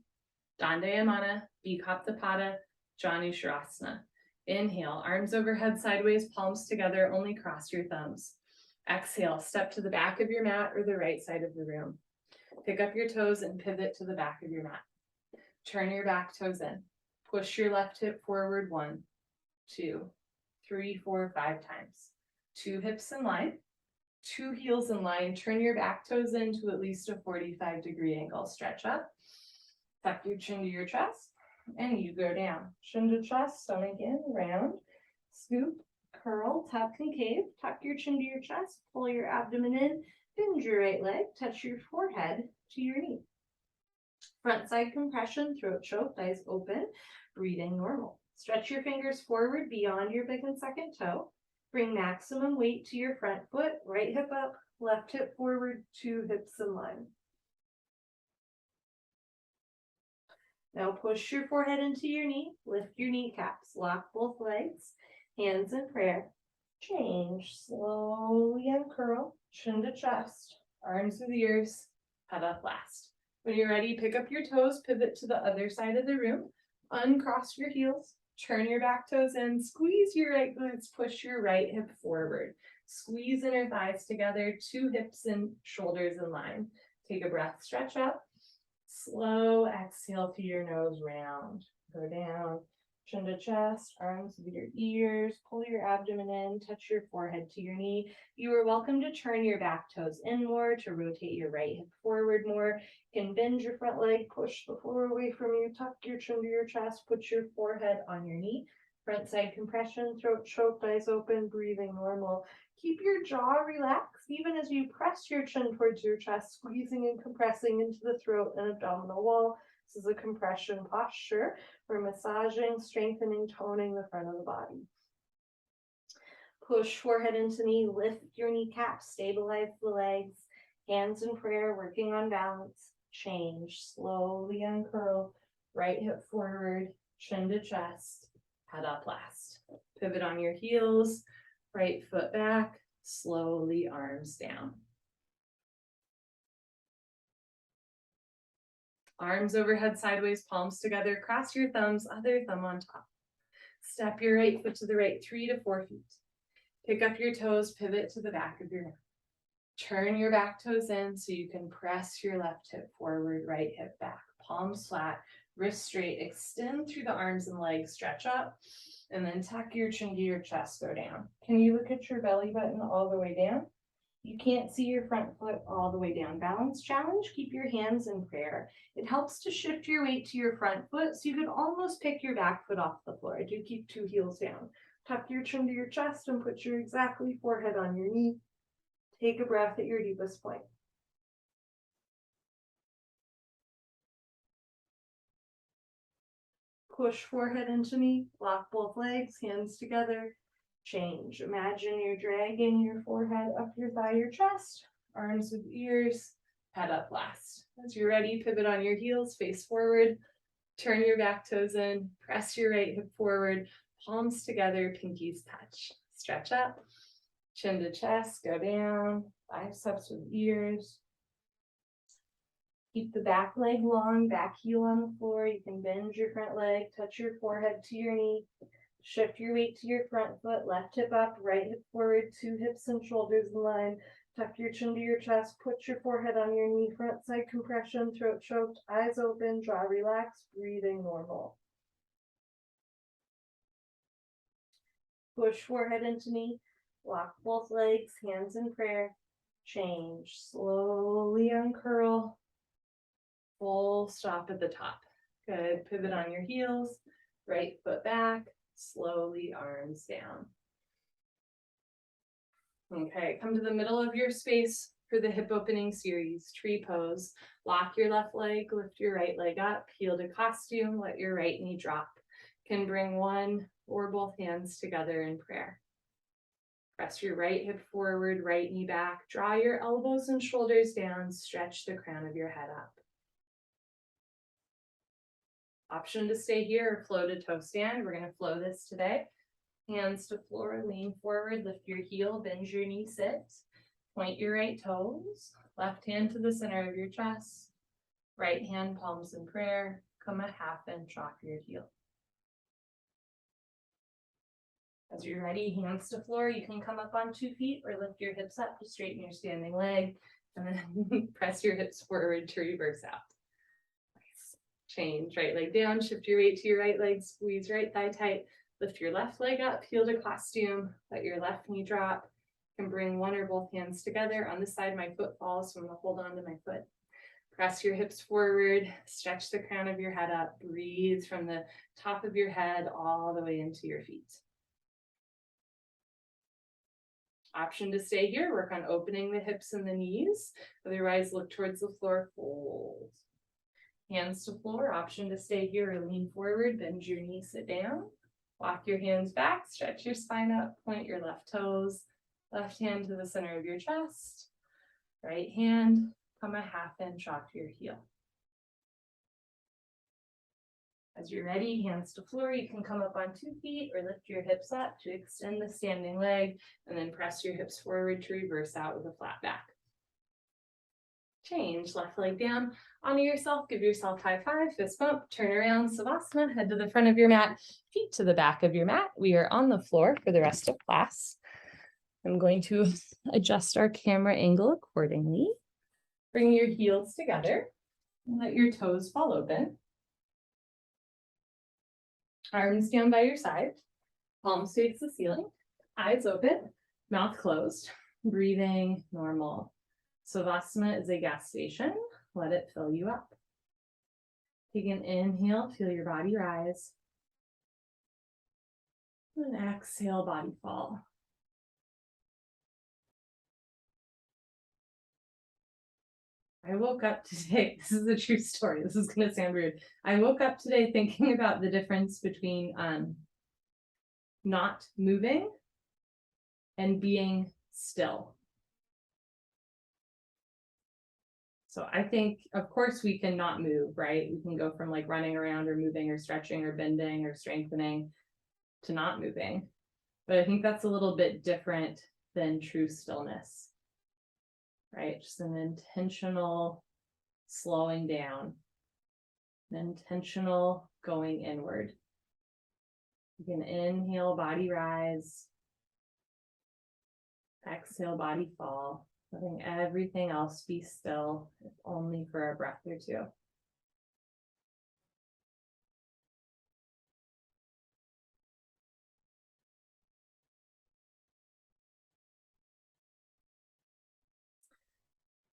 [SPEAKER 1] Dandayamana, Bikram, Janu Sharasana. Inhale, arms overhead sideways, palms together, only cross your thumbs. Exhale, step to the back of your mat or the right side of the room. Pick up your toes and pivot to the back of your mat. Turn your back toes in. Push your left hip forward 1, 2, 3, 4, 5 times. 2 hips in line. 2 heels in line, turn your back toes into at least a 45-degree angle. Stretch up, tuck your chin to your chest, and you go down. Chin to chest, stomach in, round, scoop, curl, tuck concave, tuck your chin to your chest, pull your abdomen in, bend your right leg, touch your forehead to your knee. Front side compression, throat choke, eyes open, breathing normal. Stretch your fingers forward beyond your big and second toe. Bring maximum weight to your front foot, right hip up, left hip forward, 2 hips in line. Now push your forehead into your knee, lift your kneecaps, lock both legs, hands in prayer. Change, slowly uncurl, chin to chest, arms through the ears, head up last. When you're ready, pick up your toes, pivot to the other side of the room, uncross your heels, turn your back toes in, squeeze your right glutes, push your right hip forward. Squeeze inner thighs together, 2 hips and shoulders in line. Take a breath, stretch up. Slow exhale through your nose, round. Go down, chin to chest, arms to your ears, pull your abdomen in, touch your forehead to your knee. You are welcome to turn your back toes in more, to rotate your right hip forward more. You can bend your front leg, push the floor away from you, tuck your chin to your chest, put your forehead on your knee. Front side compression, throat choked, eyes open, breathing normal. Keep your jaw relaxed, even as you press your chin towards your chest, squeezing and compressing into the throat and abdominal wall. This is a compression posture. We're massaging, strengthening, toning the front of the body. Push forehead into knee, lift your kneecaps, stabilize the legs, hands in prayer, working on balance. Change, slowly uncurl, right hip forward, chin to chest, head up last. Pivot on your heels, right foot back, slowly arms down. Arms overhead sideways, palms together, cross your thumbs, other thumb on top. Step your right foot to the right, 3 to 4 feet. Pick up your toes, pivot to the back of your mat. Turn your back toes in so you can press your left hip forward, right hip back. Palms flat, wrists straight, extend through the arms and legs, stretch up, and then tuck your chin to your chest, go down. Can you look at your belly button all the way down? You can't see your front foot all the way down. Balance challenge, keep your hands in prayer. It helps to shift your weight to your front foot so you can almost pick your back foot off the floor. I do keep 2 heels down. Tuck your chin to your chest and put your exactly forehead on your knee. Take a breath at your deepest point. Push forehead into knee, lock both legs, hands together. Change. Imagine you're dragging your forehead up your thigh, your chest, arms with ears, head up last. As you're ready, pivot on your heels, face forward, turn your back toes in, press your right hip forward, palms together, pinkies touch. Stretch up, chin to chest, go down, biceps with ears. Keep the back leg long, back heel on the floor. You can bend your front leg, touch your forehead to your knee. Shift your weight to your front foot, left hip up, right hip forward, 2 hips and shoulders in line. Tuck your chin to your chest, put your forehead on your knee, front side compression, throat choked, eyes open, jaw relaxed, breathing normal. Push forehead into knee, lock both legs, hands in prayer. Change, slowly uncurl. Full stop at the top. Good, pivot on your heels, right foot back, slowly arms down. Okay, come to the middle of your space for the hip opening series, tree pose. Lock your left leg, lift your right leg up, heel to costume, let your right knee drop. Can bring one or both hands together in prayer. Press your right hip forward, right knee back, draw your elbows and shoulders down, stretch the crown of your head up. Option to stay here or flow to toe stand. We're gonna flow this today. Hands to floor, lean forward, lift your heel, bend your knee, sit. Point your right toes, left hand to the center of your chest, right hand palms in prayer, come a half inch off your heel. As you're ready, hands to floor, you can come up on 2 feet or lift your hips up to straighten your standing leg, and then press your hips forward to reverse out. Nice. Change, right leg down, shift your weight to your right leg, squeeze right thigh tight, lift your left leg up, heel to costume, let your left knee drop. You can bring one or both hands together. On this side, my foot falls, so I'm gonna hold on to my foot. Press your hips forward, stretch the crown of your head up, breathe from the top of your head all the way into your feet. Option to stay here, work on opening the hips and the knees. Otherwise, look towards the floor, fold. Hands to floor, option to stay here or lean forward, bend your knees, sit down. Walk your hands back, stretch your spine up, point your left toes, left hand to the center of your chest, right hand, come a half inch off your heel. As you're ready, hands to floor, you can come up on 2 feet or lift your hips up to extend the standing leg, and then press your hips forward to reverse out with a flat back. Change, left leg down, honor yourself, give yourself high five, fist bump, turn around, Savasana, head to the front of your mat, feet to the back of your mat. We are on the floor for the rest of class. I'm going to adjust our camera angle accordingly. Bring your heels together and let your toes fall open. Arms down by your side, palms face the ceiling, eyes open, mouth closed, breathing normal. Savasana is a gas station. Let it fill you up. Take an inhale, feel your body rise. And exhale, body fall. I woke up today, this is a true story, this is gonna sound rude. I woke up today thinking about the difference between not moving and being still. So I think, of course, we can not move, right? We can go from like running around or moving or stretching or bending or strengthening to not moving. But I think that's a little bit different than true stillness, right? Just an intentional slowing down, an intentional going inward. You can inhale, body rise. Exhale, body fall. Letting everything else be still, if only for a breath or two.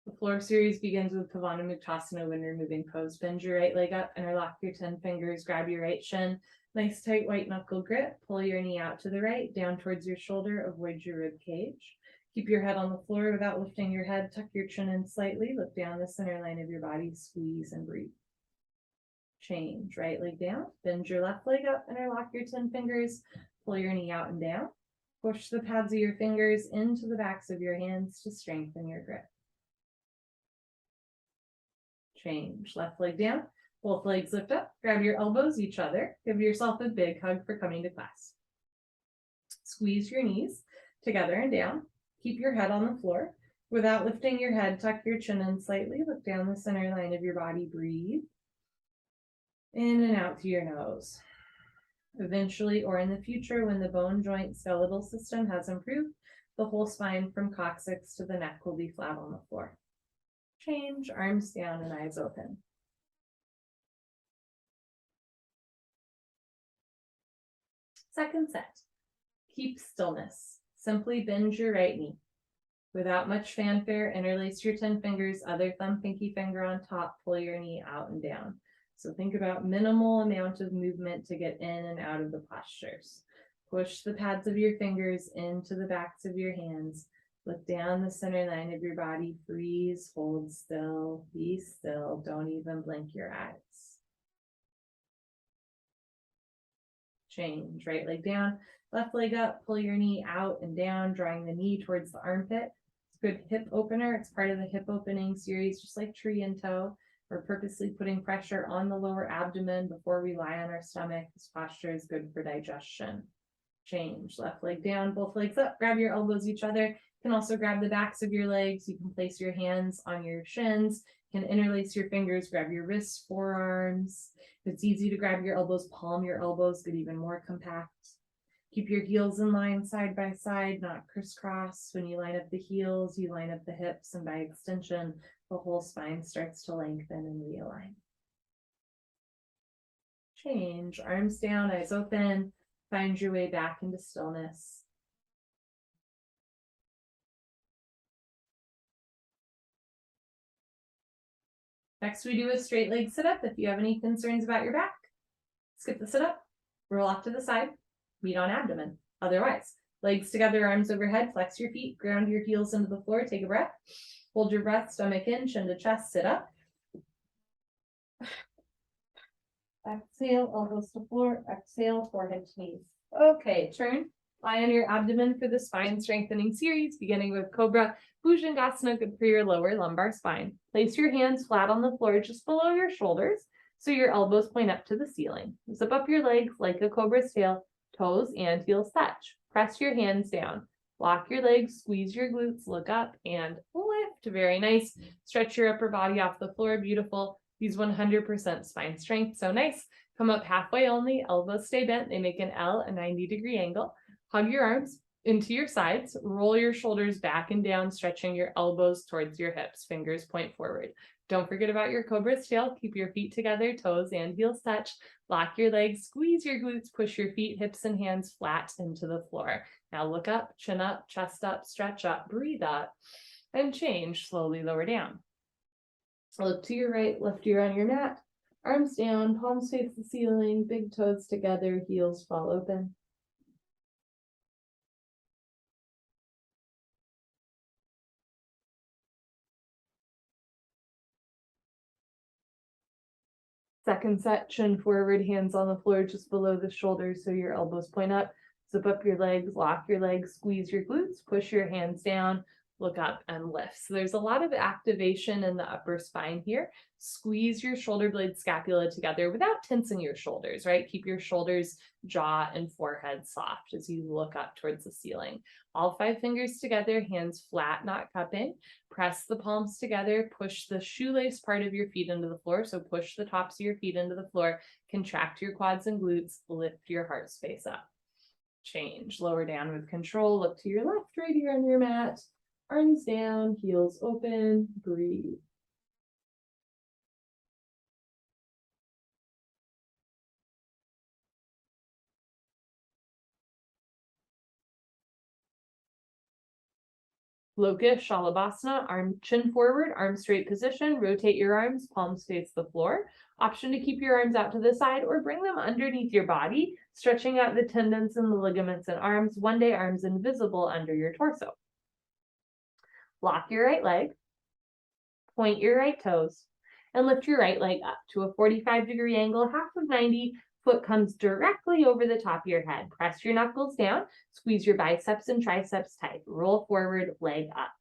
[SPEAKER 1] The floor series begins with Pavana Muktasana, wind removing pose. Bend your right leg up, interlock your 10 fingers, grab your right shin. Nice tight white knuckle grip. Pull your knee out to the right, down towards your shoulder, avoid your rib cage. Keep your head on the floor without lifting your head. Tuck your chin in slightly. Look down the center line of your body. Squeeze and breathe. Change. Right leg down. Bend your left leg up. Interlock your 10 fingers. Pull your knee out and down. Push the pads of your fingers into the backs of your hands to strengthen your grip. Change. Left leg down, both legs lift up, grab your elbows each other, give yourself a big hug for coming to class. Squeeze your knees together and down, keep your head on the floor. Without lifting your head, tuck your chin in slightly, look down the center line of your body, breathe. In and out through your nose. Eventually, or in the future, when the bone joint skeletal system has improved, the whole spine from coccyx to the neck will be flat on the floor. Change, arms down and eyes open. Second set. Keep stillness. Simply bend your right knee. Without much fanfare, interlace your 10 fingers, other thumb, pinky finger on top, pull your knee out and down. So think about minimal amount of movement to get in and out of the postures. Push the pads of your fingers into the backs of your hands. Look down the center line of your body, freeze, hold still, be still, don't even blink your eyes. Change, right leg down, left leg up, pull your knee out and down, drawing the knee towards the armpit. It's a good hip opener. It's part of the hip opening series, just like tree and toe. We're purposely putting pressure on the lower abdomen before we lie on our stomach. This posture is good for digestion. Change, left leg down, both legs up, grab your elbows each other. You can also grab the backs of your legs. You can place your hands on your shins. You can interlace your fingers, grab your wrists, forearms. If it's easy to grab your elbows, palm your elbows, get even more compact. Keep your heels in line side by side, not crisscross. When you line up the heels, you line up the hips, and by extension, the whole spine starts to lengthen and realign. Change, arms down, eyes open. Find your way back into stillness. Next, we do a straight leg sit-up. If you have any concerns about your back, skip the sit-up, roll off to the side, meet on abdomen. Otherwise, legs together, arms overhead, flex your feet, ground your heels into the floor, take a breath. Hold your breath, stomach in, chin to chest, sit up. Exhale, elbows to floor, exhale, forehead to knees. Okay, turn. Lie on your abdomen for the spine strengthening series, beginning with Cobra Bhujangasana, good for your lower lumbar spine. Place your hands flat on the floor just below your shoulders, so your elbows point up to the ceiling. Zip up your legs like a cobra's tail, toes and heels touch. Press your hands down. Lock your legs, squeeze your glutes, look up and lift. Very nice. Stretch your upper body off the floor, beautiful. Use 100% spine strength, so nice. Come up halfway only, elbows stay bent. They make an L, a 90-degree angle. Hug your arms into your sides, roll your shoulders back and down, stretching your elbows towards your hips, fingers point forward. Don't forget about your cobra's tail. Keep your feet together, toes and heels touch. Lock your legs, squeeze your glutes, push your feet, hips and hands flat into the floor. Now look up, chin up, chest up, stretch up, breathe up, and change, slowly lower down. Look to your right, left ear on your mat, arms down, palms face the ceiling, big toes together, heels fall open. Second set, chin forward, hands on the floor just below the shoulders so your elbows point up. Zip up your legs, lock your legs, squeeze your glutes, push your hands down, look up and lift. So there's a lot of activation in the upper spine here. Squeeze your shoulder blade scapula together without tensing your shoulders, right? Keep your shoulders, jaw, and forehead soft as you look up towards the ceiling. All 5 fingers together, hands flat, not cupping. Press the palms together, push the shoelace part of your feet into the floor. So push the tops of your feet into the floor, contract your quads and glutes, lift your heart space up. Change, lower down with control, look to your left, right ear on your mat, arms down, heels open, breathe. Locust Shalabhasana, arm chin forward, arm straight position, rotate your arms, palms face the floor. Option to keep your arms out to the side or bring them underneath your body, stretching out the tendons and the ligaments and arms. One day, arms invisible under your torso. Lock your right leg, point your right toes, and lift your right leg up to a 45-degree angle, half of 90. Foot comes directly over the top of your head. Press your knuckles down, squeeze your biceps and triceps tight. Roll forward, leg up.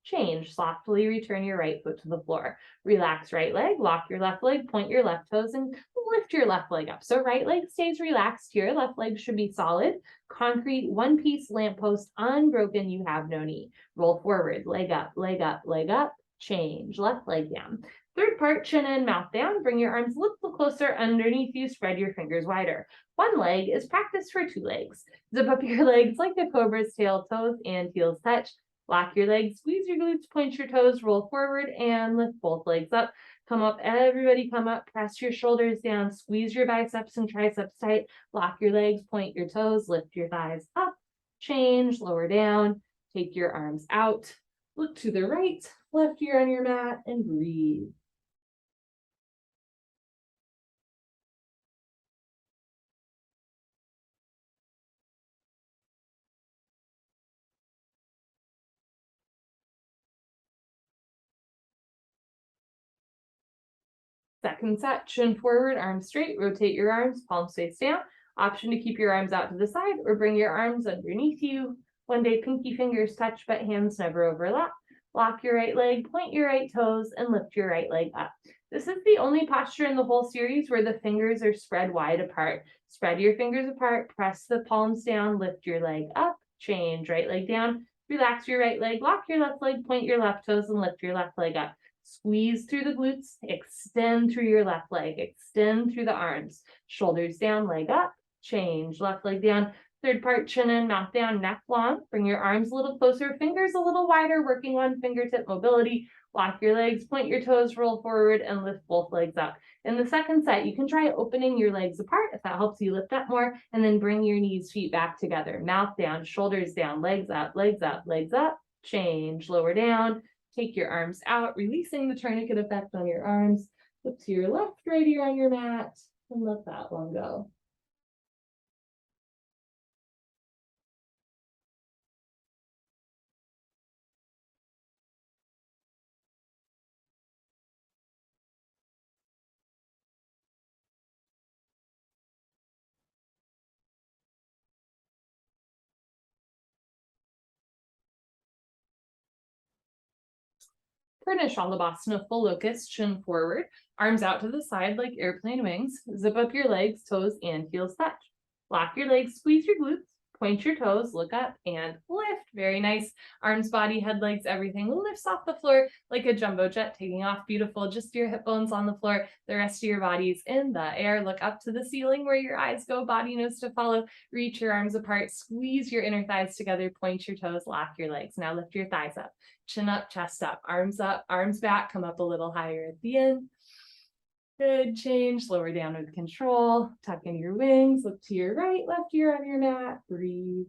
[SPEAKER 1] change. Softly return your right foot to the floor. Relax right leg, lock your left leg, point your left toes, and lift your left leg up. So right leg stays relaxed here. Left leg should be solid. Concrete, one piece lamppost, unbroken. You have no knee. Roll forward, leg up, leg up, leg up. Change. Left leg down. Third part, chin in, mouth down. Bring your arms a little closer underneath you. Spread your fingers wider. One leg is practice for two legs. Zip up your legs like a cobra's tail, toes and heels touch. Lock your legs, squeeze your glutes, point your toes, roll forward, and lift both legs up. Come up, everybody come up, press your shoulders down, squeeze your biceps and triceps tight. Lock your legs, point your toes, lift your thighs up. Change, lower down, take your arms out. Look to the right, left ear on your mat, and breathe. Second set, chin forward, arms straight, rotate your arms, palms face down. Option to keep your arms out to the side or bring your arms underneath you. One day pinky fingers touch, but hands never overlap. Lock your right leg, point your right toes, and lift your right leg up. This is the only posture in the whole series where the fingers are spread wide apart. Spread your fingers apart, press the palms down, lift your leg up, change, right leg down, relax your right leg, lock your left leg, point your left toes, and lift your left leg up. Squeeze through the glutes, extend through your left leg, extend through the arms, shoulders down, leg up, change, left leg down. Third part, chin in, mouth down, neck long. Bring your arms a little closer, fingers a little wider, working on fingertip mobility. Lock your legs, point your toes, roll forward, and lift both legs up. In the second set, you can try opening your legs apart if that helps you lift up more, and then bring your knees, feet back together. Mouth down, shoulders down, legs up, legs up, legs up. Change, lower down. Take your arms out, releasing the tourniquet effect on your arms. Look to your left, right ear on your mat, and let that one go. Purnashalabhasana, full locust, chin forward, arms out to the side like airplane wings. Zip up your legs, toes, and heels touch. Lock your legs, squeeze your glutes, point your toes, look up, and lift. Very nice. Arms, body, head, legs, everything lifts off the floor like a jumbo jet, taking off. Beautiful. Just your hip bones on the floor. The rest of your body's in the air. Look up to the ceiling where your eyes go, body knows to follow. Reach your arms apart, squeeze your inner thighs together, point your toes, lock your legs. Now lift your thighs up. Chin up, chest up, arms back, come up a little higher at the end. Good, change, lower down with control, tuck in your wings, look to your right, left ear on your mat, breathe.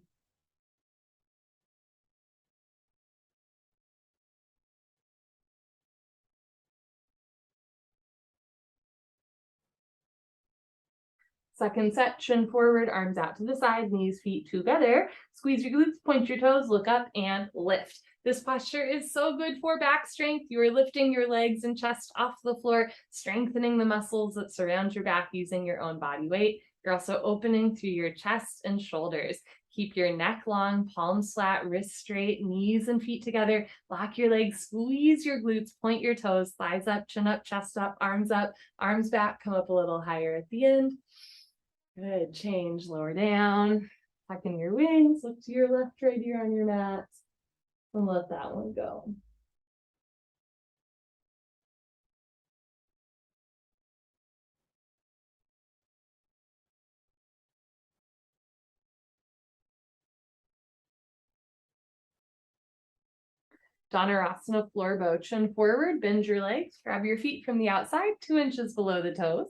[SPEAKER 1] Second set, chin forward, arms out to the side, knees, feet together. Squeeze your glutes, point your toes, look up, and lift. This posture is so good for back strength. You are lifting your legs and chest off the floor, strengthening the muscles that surround your back using your own body weight. You're also opening through your chest and shoulders. Keep your neck long, palms flat, wrists straight, knees and feet together. Lock your legs, squeeze your glutes, point your toes, thighs up, chin up, chest up, arms back, come up a little higher at the end. Good, change, lower down, tuck in your wings, look to your left, right ear on your mat, and let that one go. Dhanurasana, floor bow, chin forward, bend your legs, grab your feet from the outside, 2 inches below the toes,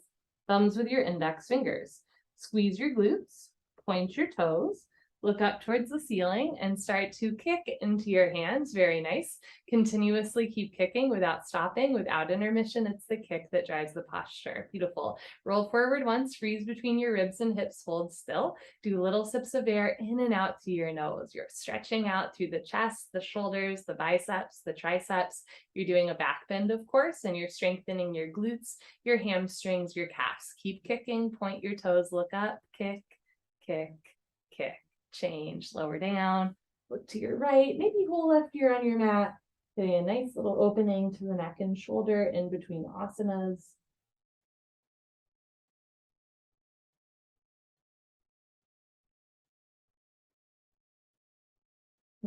[SPEAKER 1] thumbs with your index fingers. Squeeze your glutes, point your toes, look up towards the ceiling and start to kick into your hands. Very nice. Continuously keep kicking without stopping, without intermission. It's the kick that drives the posture. Beautiful. Roll forward once, freeze between your ribs and hips, hold still. Do little sips of air in and out through your nose. You're stretching out through the chest, the shoulders, the biceps, the triceps. You're doing a back bend, of course, and you're strengthening your glutes, your hamstrings, your calves. Keep kicking, point your toes, look up, kick, kick, kick. Change, lower down, look to your right, maybe whole left ear on your mat, Getting a nice little opening to the neck and shoulder in between asanas.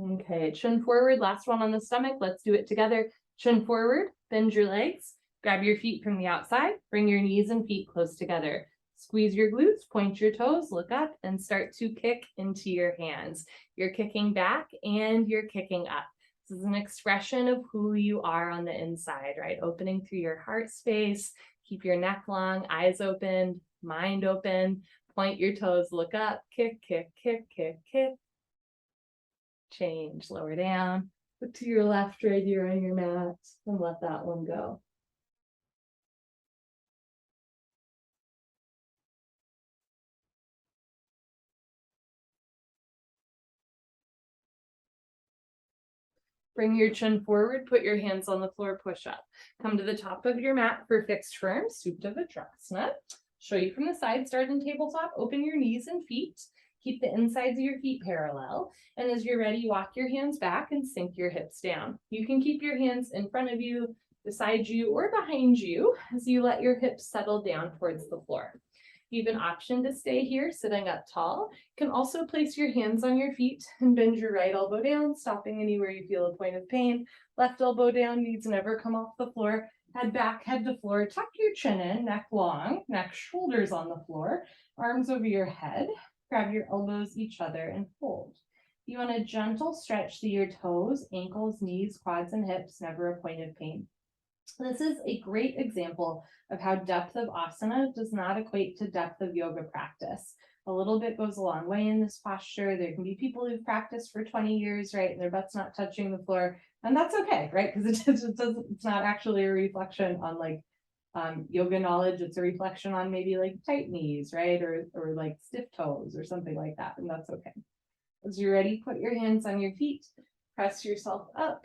[SPEAKER 1] Okay, chin forward, last one on the stomach. Let's do it together. Chin forward, bend your legs, grab your feet from the outside, bring your knees and feet close together. Squeeze your glutes, point your toes, look up, and start to kick into your hands. You're kicking back and you're kicking up. This is an expression of who you are on the inside, right? Opening through your heart space, keep your neck long, eyes open, mind open, point your toes, look up, kick, kick, kick, kick, kick. Change, lower down, look to your left right here on your mat, and let that one go. Bring your chin forward, put your hands on the floor, push up. Come to the top of your mat for fixed firm, Supta Vrksasana. Show you from the side, start in tabletop, open your knees and feet. Keep the insides of your feet parallel. And as you're ready, walk your hands back and sink your hips down. You can keep your hands in front of you, beside you, or behind you as you let your hips settle down towards the floor. You have an option to stay here sitting up tall. You can also place your hands on your feet and bend your right elbow down, stopping anywhere you feel a point of pain. Left elbow down, needs never come off the floor. Head back, head to floor. Tuck your chin in, neck long, neck, shoulders on the floor, arms over your head. Grab your elbows each other and hold. You want a gentle stretch through your toes, ankles, knees, quads, and hips, never a point of pain. This is a great example of how depth of asana does not equate to depth of yoga practice. A little bit goes a long way in this posture. There can be people who've practiced for 20 years, right? And their butt's not touching the floor, and that's okay, right? Because it's not actually a reflection on like yoga knowledge. It's a reflection on maybe like tight knees, right? Or like stiff toes or something like that, and that's okay. As you're ready, put your hands on your feet, press yourself up,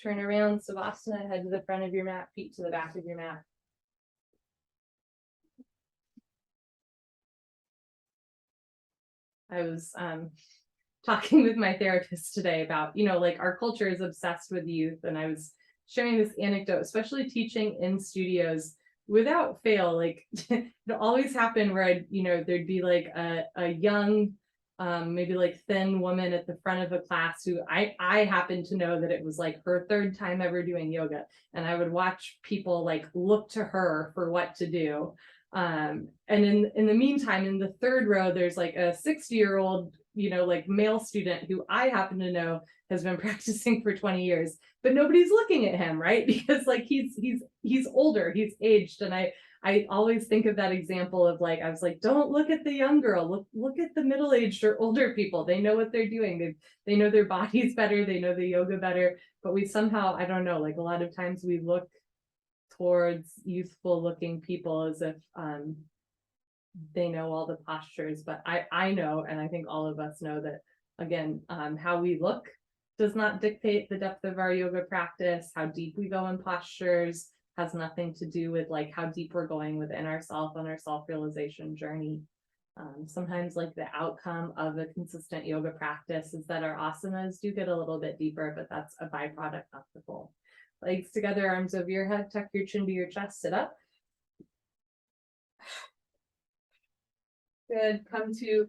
[SPEAKER 1] turn around, Savasana, head to the front of your mat, feet to the back of your mat. I was talking with my therapist today about, like our culture is obsessed with youth. And I was sharing this anecdote, especially teaching in studios without fail. Like it always happened where there'd be like a young, maybe like thin woman at the front of a class who I happened to know that it was like her third time ever doing yoga. And I would watch people like look to her for what to do. And in the meantime, in the third row, there's like a 60-year-old, like male student who I happen to know has been practicing for 20 years, but nobody's looking at him, right? Because like he's older, he's aged. And I always think of that example of like, I was like, don't look at the young girl, look at the middle-aged or older people. They know what they're doing. They know their bodies better, they know the yoga better, but we somehow, I don't know, like a lot of times we look towards youthful looking people as if they know all the postures. But I know, and I think all of us know that, again, how we look does not dictate the depth of our yoga practice. How deep we go in postures has nothing to do with like how deep we're going within ourselves on our self-realization journey. Sometimes like the outcome of a consistent yoga practice is that our asanas do get a little bit deeper, but that's a byproduct, not the goal. Legs together, arms over your head, tuck your chin to your chest, sit up. Good. Come to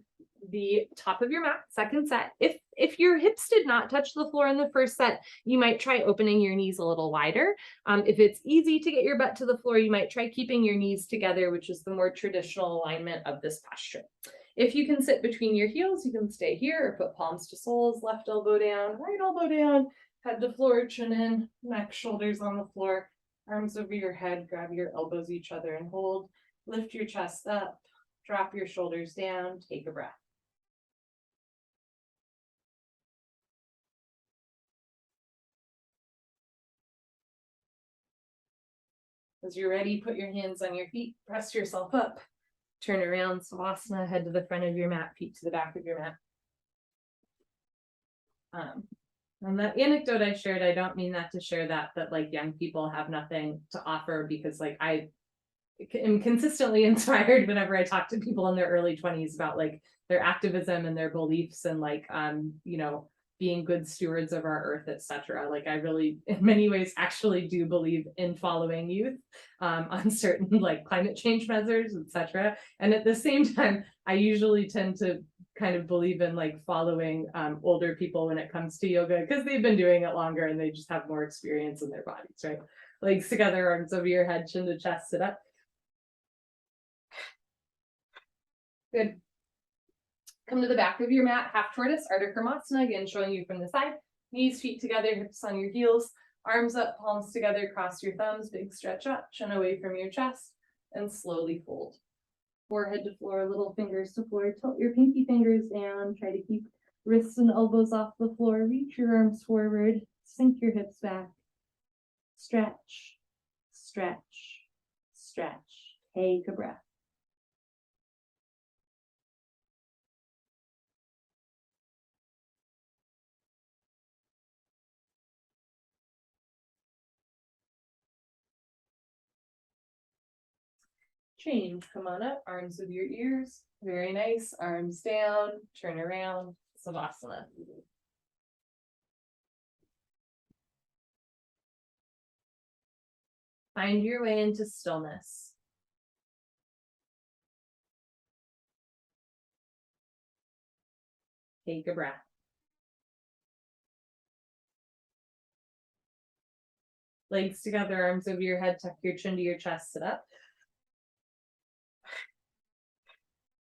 [SPEAKER 1] the top of your mat, second set. If your hips did not touch the floor in the first set, you might try opening your knees a little wider. If it's easy to get your butt to the floor, you might try keeping your knees together, which is the more traditional alignment of this posture. If you can sit between your heels, you can stay here or put palms to soles, left elbow down, right elbow down, head to floor, chin in, neck, shoulders on the floor, arms over your head, grab your elbows each other and hold. Lift your chest up, drop your shoulders down, take a breath. As you're ready, put your hands on your feet, press yourself up, turn around, Savasana, head to the front of your mat, feet to the back of your mat. And that anecdote I shared, I don't mean that to share that like young people have nothing to offer, because like I am consistently inspired whenever I talk to people in their early 20s about like their activism and their beliefs and like being good stewards of our earth, etc. Like I really, in many ways, actually do believe in following youth on certain like climate change measures, etc. And at the same time, I usually tend to kind of believe in like following older people when it comes to yoga because they've been doing it longer and they just have more experience in their bodies, right? Legs together, arms over your head, chin to chest, sit up. Good. Come to the back of your mat, half tortoise, Ardha Karmasana, again showing you from the side. Knees, feet together, hips on your heels, arms up, palms together, cross your thumbs, big stretch up, chin away from your chest, and slowly fold. Forehead to floor, little fingers to floor, tilt your pinky fingers down, try to keep wrists and elbows off the floor, reach your arms forward, sink your hips back, stretch, stretch, stretch, take a breath. Change, come on up, arms with your ears, very nice, arms down, turn around, Savasana. Find your way into stillness. Take a breath. Legs together, arms over your head, tuck your chin to your chest, sit up.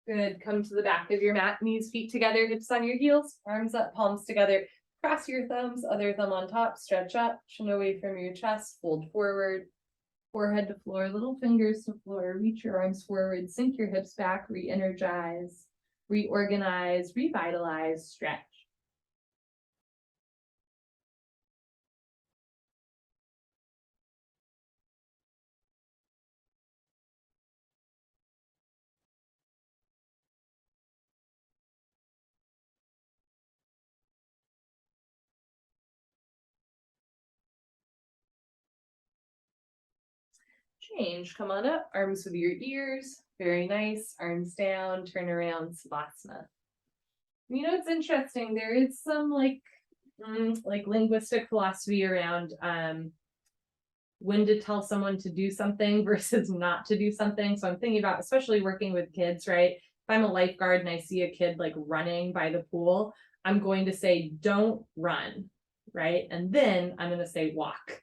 [SPEAKER 1] Good, come to the back of your mat, knees, feet together, hips on your heels, arms up, palms together, cross your thumbs, other thumb on top, stretch up, chin away from your chest, fold forward, forehead to floor, little fingers to floor, reach your arms forward, sink your hips back, re-energize, reorganize, revitalize, stretch. Change, come on up, arms with your ears, very nice, arms down, turn around, Savasana. You know, it's interesting, there is some like linguistic philosophy around when to tell someone to do something versus not to do something. So I'm thinking about, especially working with kids, right? If I'm a lifeguard and I see a kid like running by the pool, I'm going to say, don't run, right? And then I'm going to say walk.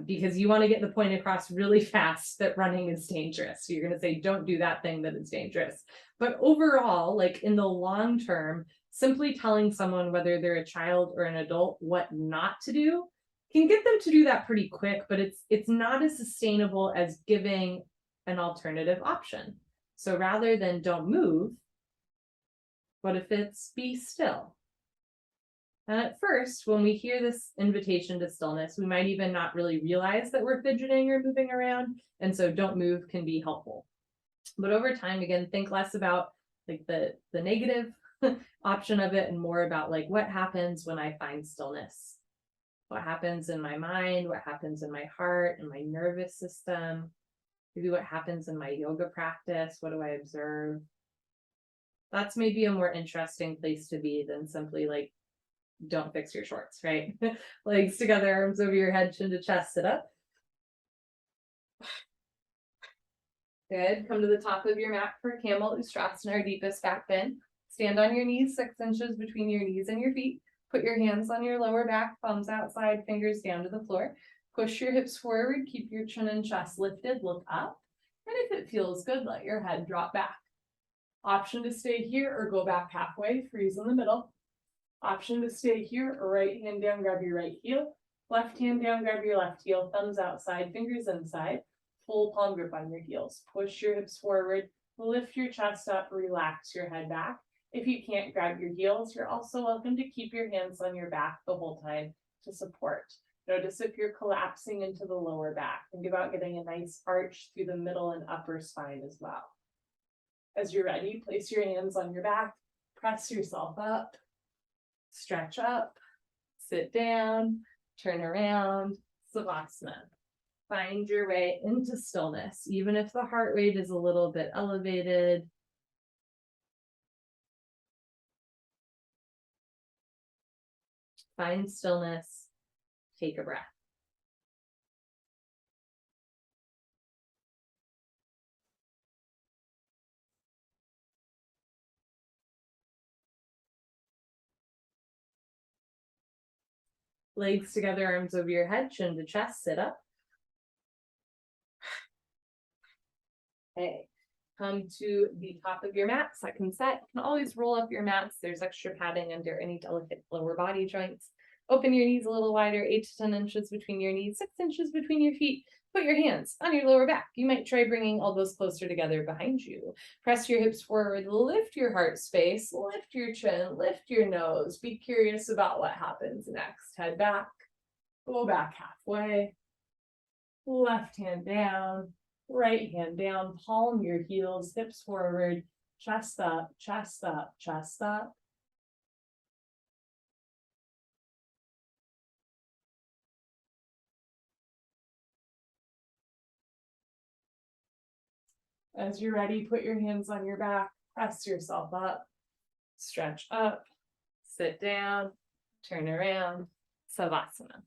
[SPEAKER 1] Because you want to get the point across really fast that running is dangerous. So you're going to say, don't do that thing that is dangerous. But overall, like in the long term, simply telling someone, whether they're a child or an adult, what not to do can get them to do that pretty quick, but it's not as sustainable as giving an alternative option. So rather than don't move, what if it's be still? And at first, when we hear this invitation to stillness, we might even not really realize that we're fidgeting or moving around. And so don't move can be helpful. But over time, again, think less about like the negative option of it and more about like what happens when I find stillness. What happens in my mind, what happens in my heart and my nervous system, maybe what happens in my yoga practice, what do I observe? That's maybe a more interesting place to be than simply like, don't fix your shorts, right? Legs together, arms over your head, chin to chest, sit up. Good, come to the top of your mat for Camel Ustrasana, our deepest back bend. Stand on your knees, 6 inches between your knees and your feet. Put your hands on your lower back, thumbs outside, fingers down to the floor. Push your hips forward, keep your chin and chest lifted, look up. And if it feels good, let your head drop back. Option to stay here or go back halfway, freeze in the middle. Option to stay here, right hand down, grab your right heel. Left hand down, grab your left heel, thumbs outside, fingers inside. Full palm grip on your heels. Push your hips forward, lift your chest up, relax your head back. If you can't grab your heels, you're also welcome to keep your hands on your back the whole time to support. Notice if you're collapsing into the lower back. Think about getting a nice arch through the middle and upper spine as well. As you're ready, place your hands on your back, press yourself up, stretch up, sit down, turn around, Savasana. Find your way into stillness, even if the heart rate is a little bit elevated. Find stillness, take a breath. Legs together, arms over your head, chin to chest, sit up. Okay, come to the top of your mat, second set. You can always roll up your mats. There's extra padding under any delicate lower body joints. Open your knees a little wider, 8 to 10 inches between your knees, 6 inches between your feet. Put your hands on your lower back. You might try bringing elbows closer together behind you. Press your hips forward, lift your heart space, lift your chin, lift your nose. Be curious about what happens next. Head back, go back halfway. Left hand down, right hand down, palm your heels, hips forward, chest up, chest up, chest up. As you're ready, put your hands on your back, press yourself up, stretch up, sit down, turn around, Savasana.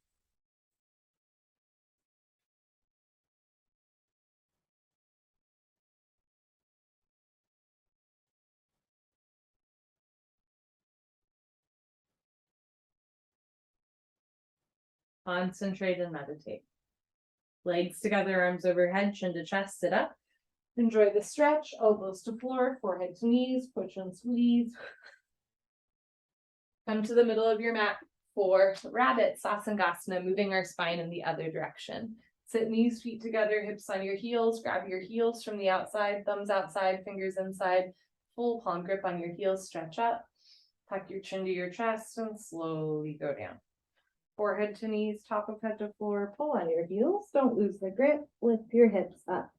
[SPEAKER 1] Concentrate and meditate. Legs together, arms overhead, chin to chest, sit up. Enjoy the stretch, elbows to floor, forehead to knees, push and squeeze. Come to the middle of your mat for rabbit sasangasana, moving our spine in the other direction. Sit knees, feet together, hips on your heels. Grab your heels from the outside, thumbs outside, fingers inside. Full palm grip on your heels, stretch up. Tuck your chin to your chest and slowly go down. Forehead to knees, top of head to floor, pull on your heels. Don't lose the grip, lift your hips up.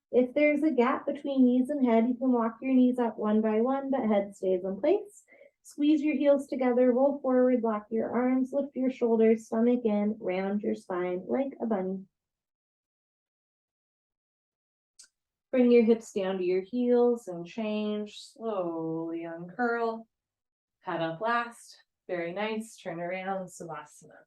[SPEAKER 1] If there's a gap between knees and head, you can walk your knees up one by one, but head stays in place. Squeeze your heels together, roll forward, lock your arms, lift your shoulders, stomach in, round your spine like a bunny. Bring your hips down to your heels and change, slowly uncurl. Head up last, very nice, turn around, Savasana.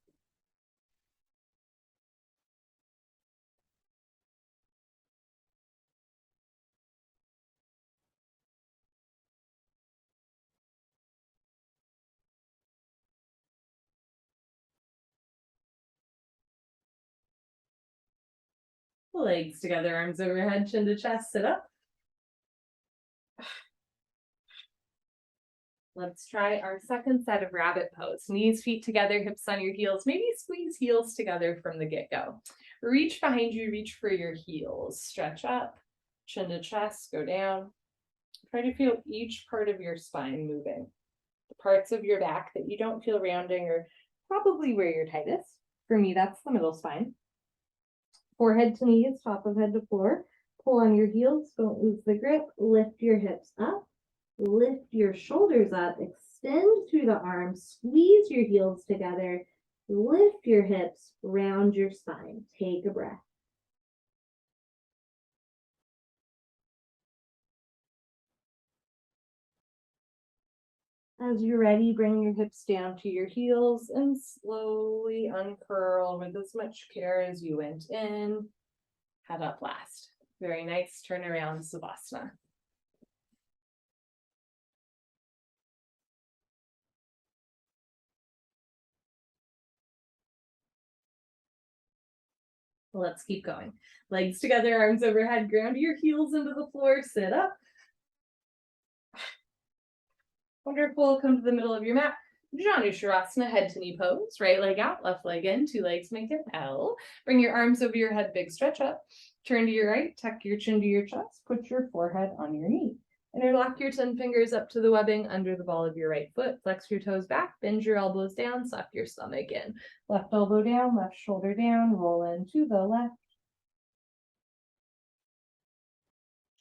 [SPEAKER 1] Legs together, arms overhead, chin to chest, sit up. Let's try our second set of rabbit pose. Knees, feet together, hips on your heels. Maybe squeeze heels together from the get-go. Reach behind you, reach for your heels. Stretch up, chin to chest, go down. Try to feel each part of your spine moving. The parts of your back that you don't feel rounding are probably where you're tightest. For me, that's the middle spine. Forehead to knees, top of head to floor. Pull on your heels, don't lose the grip. Lift your hips up. Lift your shoulders up, extend through the arms, squeeze your heels together, lift your hips, round your spine. Take a breath. As you're ready, bring your hips down to your heels and slowly uncurl with as much care as you went in. Head up last. Very nice. Turn around, Savasana. Let's keep going. Legs together, arms overhead, ground your heels into the floor, sit up. Wonderful, come to the middle of your mat. Janushirasana, head to knee pose, right leg out, left leg in, 2 legs make an L. Bring your arms over your head, big stretch up. Turn to your right, tuck your chin to your chest, put your forehead on your knee. Interlock your 10 fingers up to the webbing under the ball of your right foot. Flex your toes back, bend your elbows down, suck your stomach in. Left elbow down, left shoulder down, roll into the left.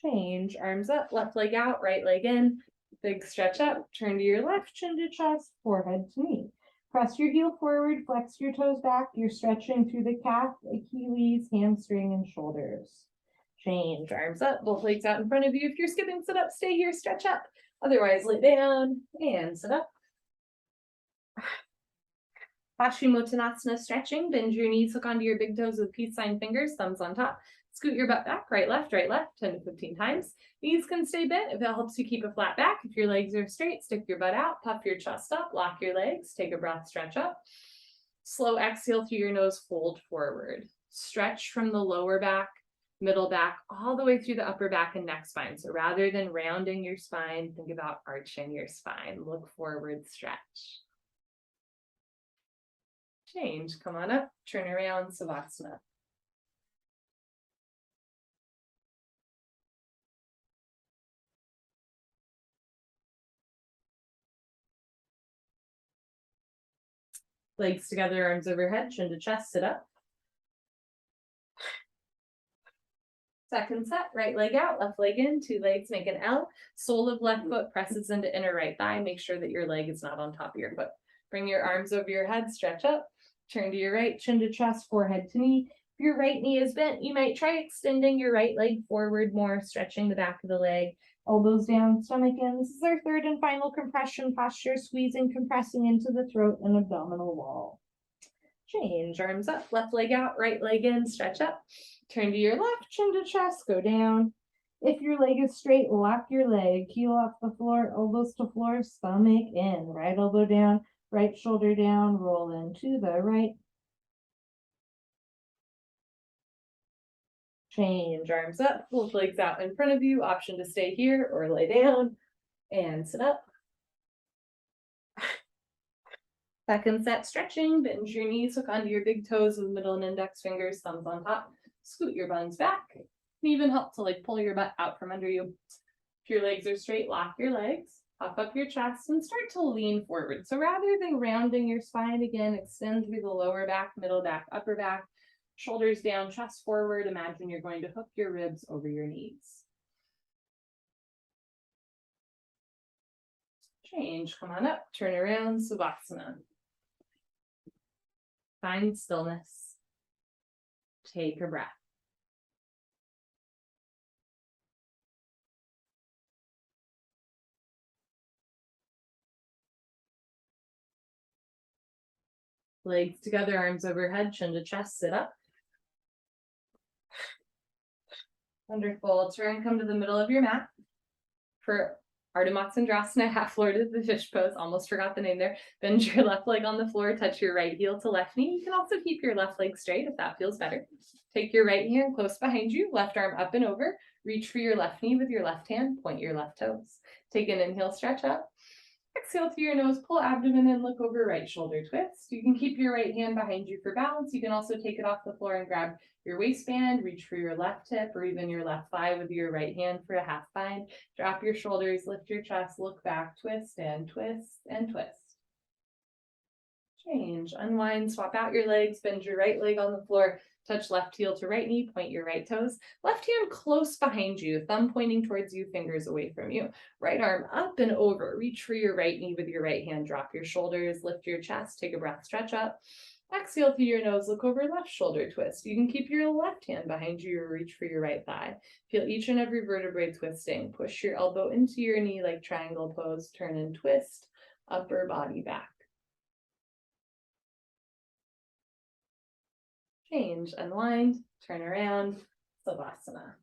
[SPEAKER 1] Change, arms up, left leg out, right leg in. Big stretch up, turn to your left, chin to chest, forehead to knee. Press your heel forward, flex your toes back. You're stretching through the calf, Achilles, hamstring, and shoulders. Change, arms up, both legs out in front of you. If you're skipping sit up, stay here, stretch up. Otherwise, lay down and sit up. Paschimottanasana stretching, bend your knees, hook onto your big toes with peace sign fingers, thumbs on top. Scoot your butt back, right, left, 10 to 15 times. Knees can stay bent if it helps you keep a flat back. If your legs are straight, stick your butt out, puff your chest up, lock your legs, take a breath, stretch up. Slow exhale through your nose, fold forward. Stretch from the lower back, middle back, all the way through the upper back and neck spine. So rather than rounding your spine, think about arching your spine. Look forward, stretch. Change, come on up, turn around, Savasana. Legs together, arms overhead, chin to chest, sit up. Second set, right leg out, left leg in, two legs make an L. Sole of left foot presses into inner right thigh. Make sure that your leg is not on top of your foot. Bring your arms over your head, stretch up. Turn to your right, chin to chest, forehead to knee. If your right knee is bent, you might try extending your right leg forward more, stretching the back of the leg. Elbows down, stomach in. This is our third and final compression posture, squeezing, compressing into the throat and abdominal wall. Change, arms up, left leg out, right leg in, stretch up. Turn to your left, chin to chest, go down. If your leg is straight, lock your leg, heel off the floor, elbows to floor, stomach in. Right elbow down, right shoulder down, roll into the right. Change, arms up, both legs out in front of you. Option to stay here or lay down and sit up. Second set, stretching. Bend your knees, hook onto your big toes with middle and index fingers, thumbs on top. Scoot your buns back. Can even help to pull your butt out from under you. If your legs are straight, lock your legs, puff up your chest, and start to lean forward. So rather than rounding your spine again, extend through the lower back, middle back, upper back, shoulders down, chest forward. Imagine you're going to hook your ribs over your knees. Change, come on up, turn around, Savasana. Find stillness. Take a breath. Legs together, arms overhead, chin to chest, sit up. Wonderful. Turn, come to the middle of your mat. For Ardha Matsyendrasana, half floor to the fish pose. Almost forgot the name there. Bend your left leg on the floor, touch your right heel to left knee. You can also keep your left leg straight if that feels better. Take your right hand close behind you, left arm up and over. Reach for your left knee with your left hand, point your left toes. Take an inhale, stretch up. Exhale through your nose, pull abdomen in, look over, right shoulder twist. You can keep your right hand behind you for balance. You can also take it off the floor and grab your waistband, reach for your left hip or even your left thigh with your right hand for a half bind. Drop your shoulders, lift your chest, look back, twist and twist and twist. Change, unwind, swap out your legs, bend your right leg on the floor, touch left heel to right knee, point your right toes. Left hand close behind you, thumb pointing towards you, fingers away from you. Right arm up and over, reach for your right knee with your right hand, drop your shoulders, lift your chest, take a breath, stretch up. Exhale through your nose, look over, left shoulder twist. You can keep your left hand behind you or reach for your right thigh. Feel each and every vertebrae twisting. Push your elbow into your knee like triangle pose, turn and twist, upper body back. Change, unwind, turn around, Savasana.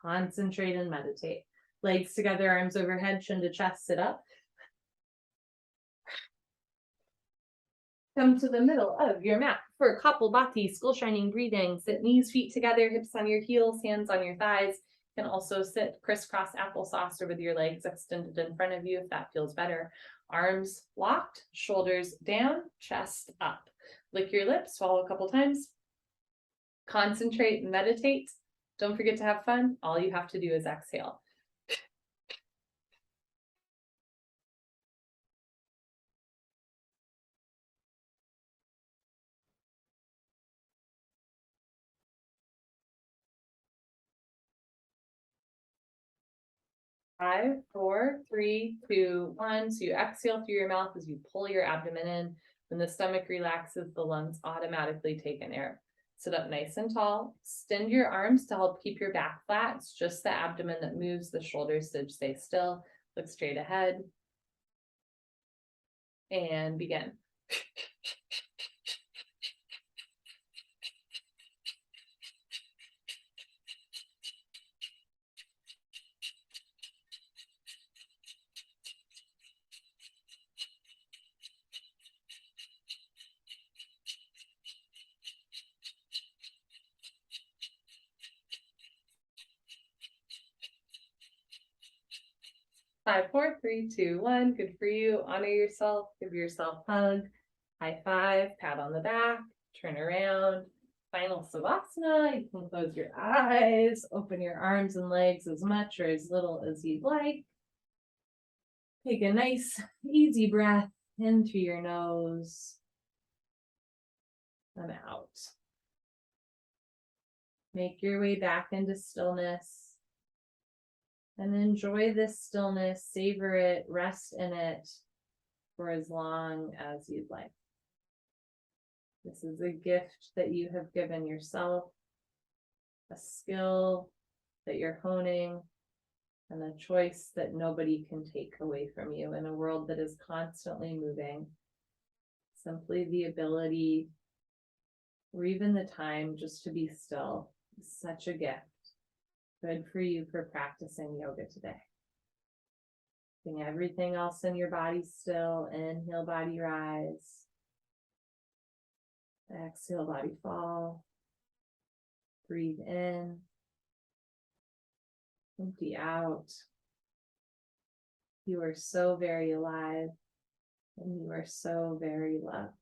[SPEAKER 1] Concentrate and meditate. Legs together, arms overhead, chin to chest, sit up. Come to the middle of your mat for Kapalbhati, skull shining breathing. Sit knees, feet together, hips on your heels, hands on your thighs. You can also sit crisscross applesauce or with your legs extended in front of you if that feels better. Arms locked, shoulders down, chest up. Lick your lips, swallow a couple times. Concentrate, meditate. Don't forget to have fun. All you have to do is exhale. 5, 4, 3, 2, 1. So you exhale through your mouth as you pull your abdomen in. When the stomach relaxes, the lungs automatically take in air. Sit up nice and tall. Extend your arms to help keep your back flat. It's just the abdomen that moves, the shoulders stay still. Look straight ahead. And begin. 5, 4, 3, 2, 1. Good for you. Honor yourself. Give yourself a hug. High five. Pat on the back. Turn around. Final Savasana. You can close your eyes. Open your arms and legs as much or as little as you'd like. Take a nice, easy breath into your nose and out. Make your way back into stillness. And enjoy this stillness, savor it, rest in it for as long as you'd like. This is a gift that you have given yourself, a skill that you're honing, and a choice that nobody can take away from you in a world that is constantly moving. Simply the ability, or even the time just to be still, is such a gift. Good for you for practicing yoga today. Bring everything else in your body still. Inhale, body rise. Exhale, body fall. Breathe in. Empty out. You are so very alive, and you are so very loved.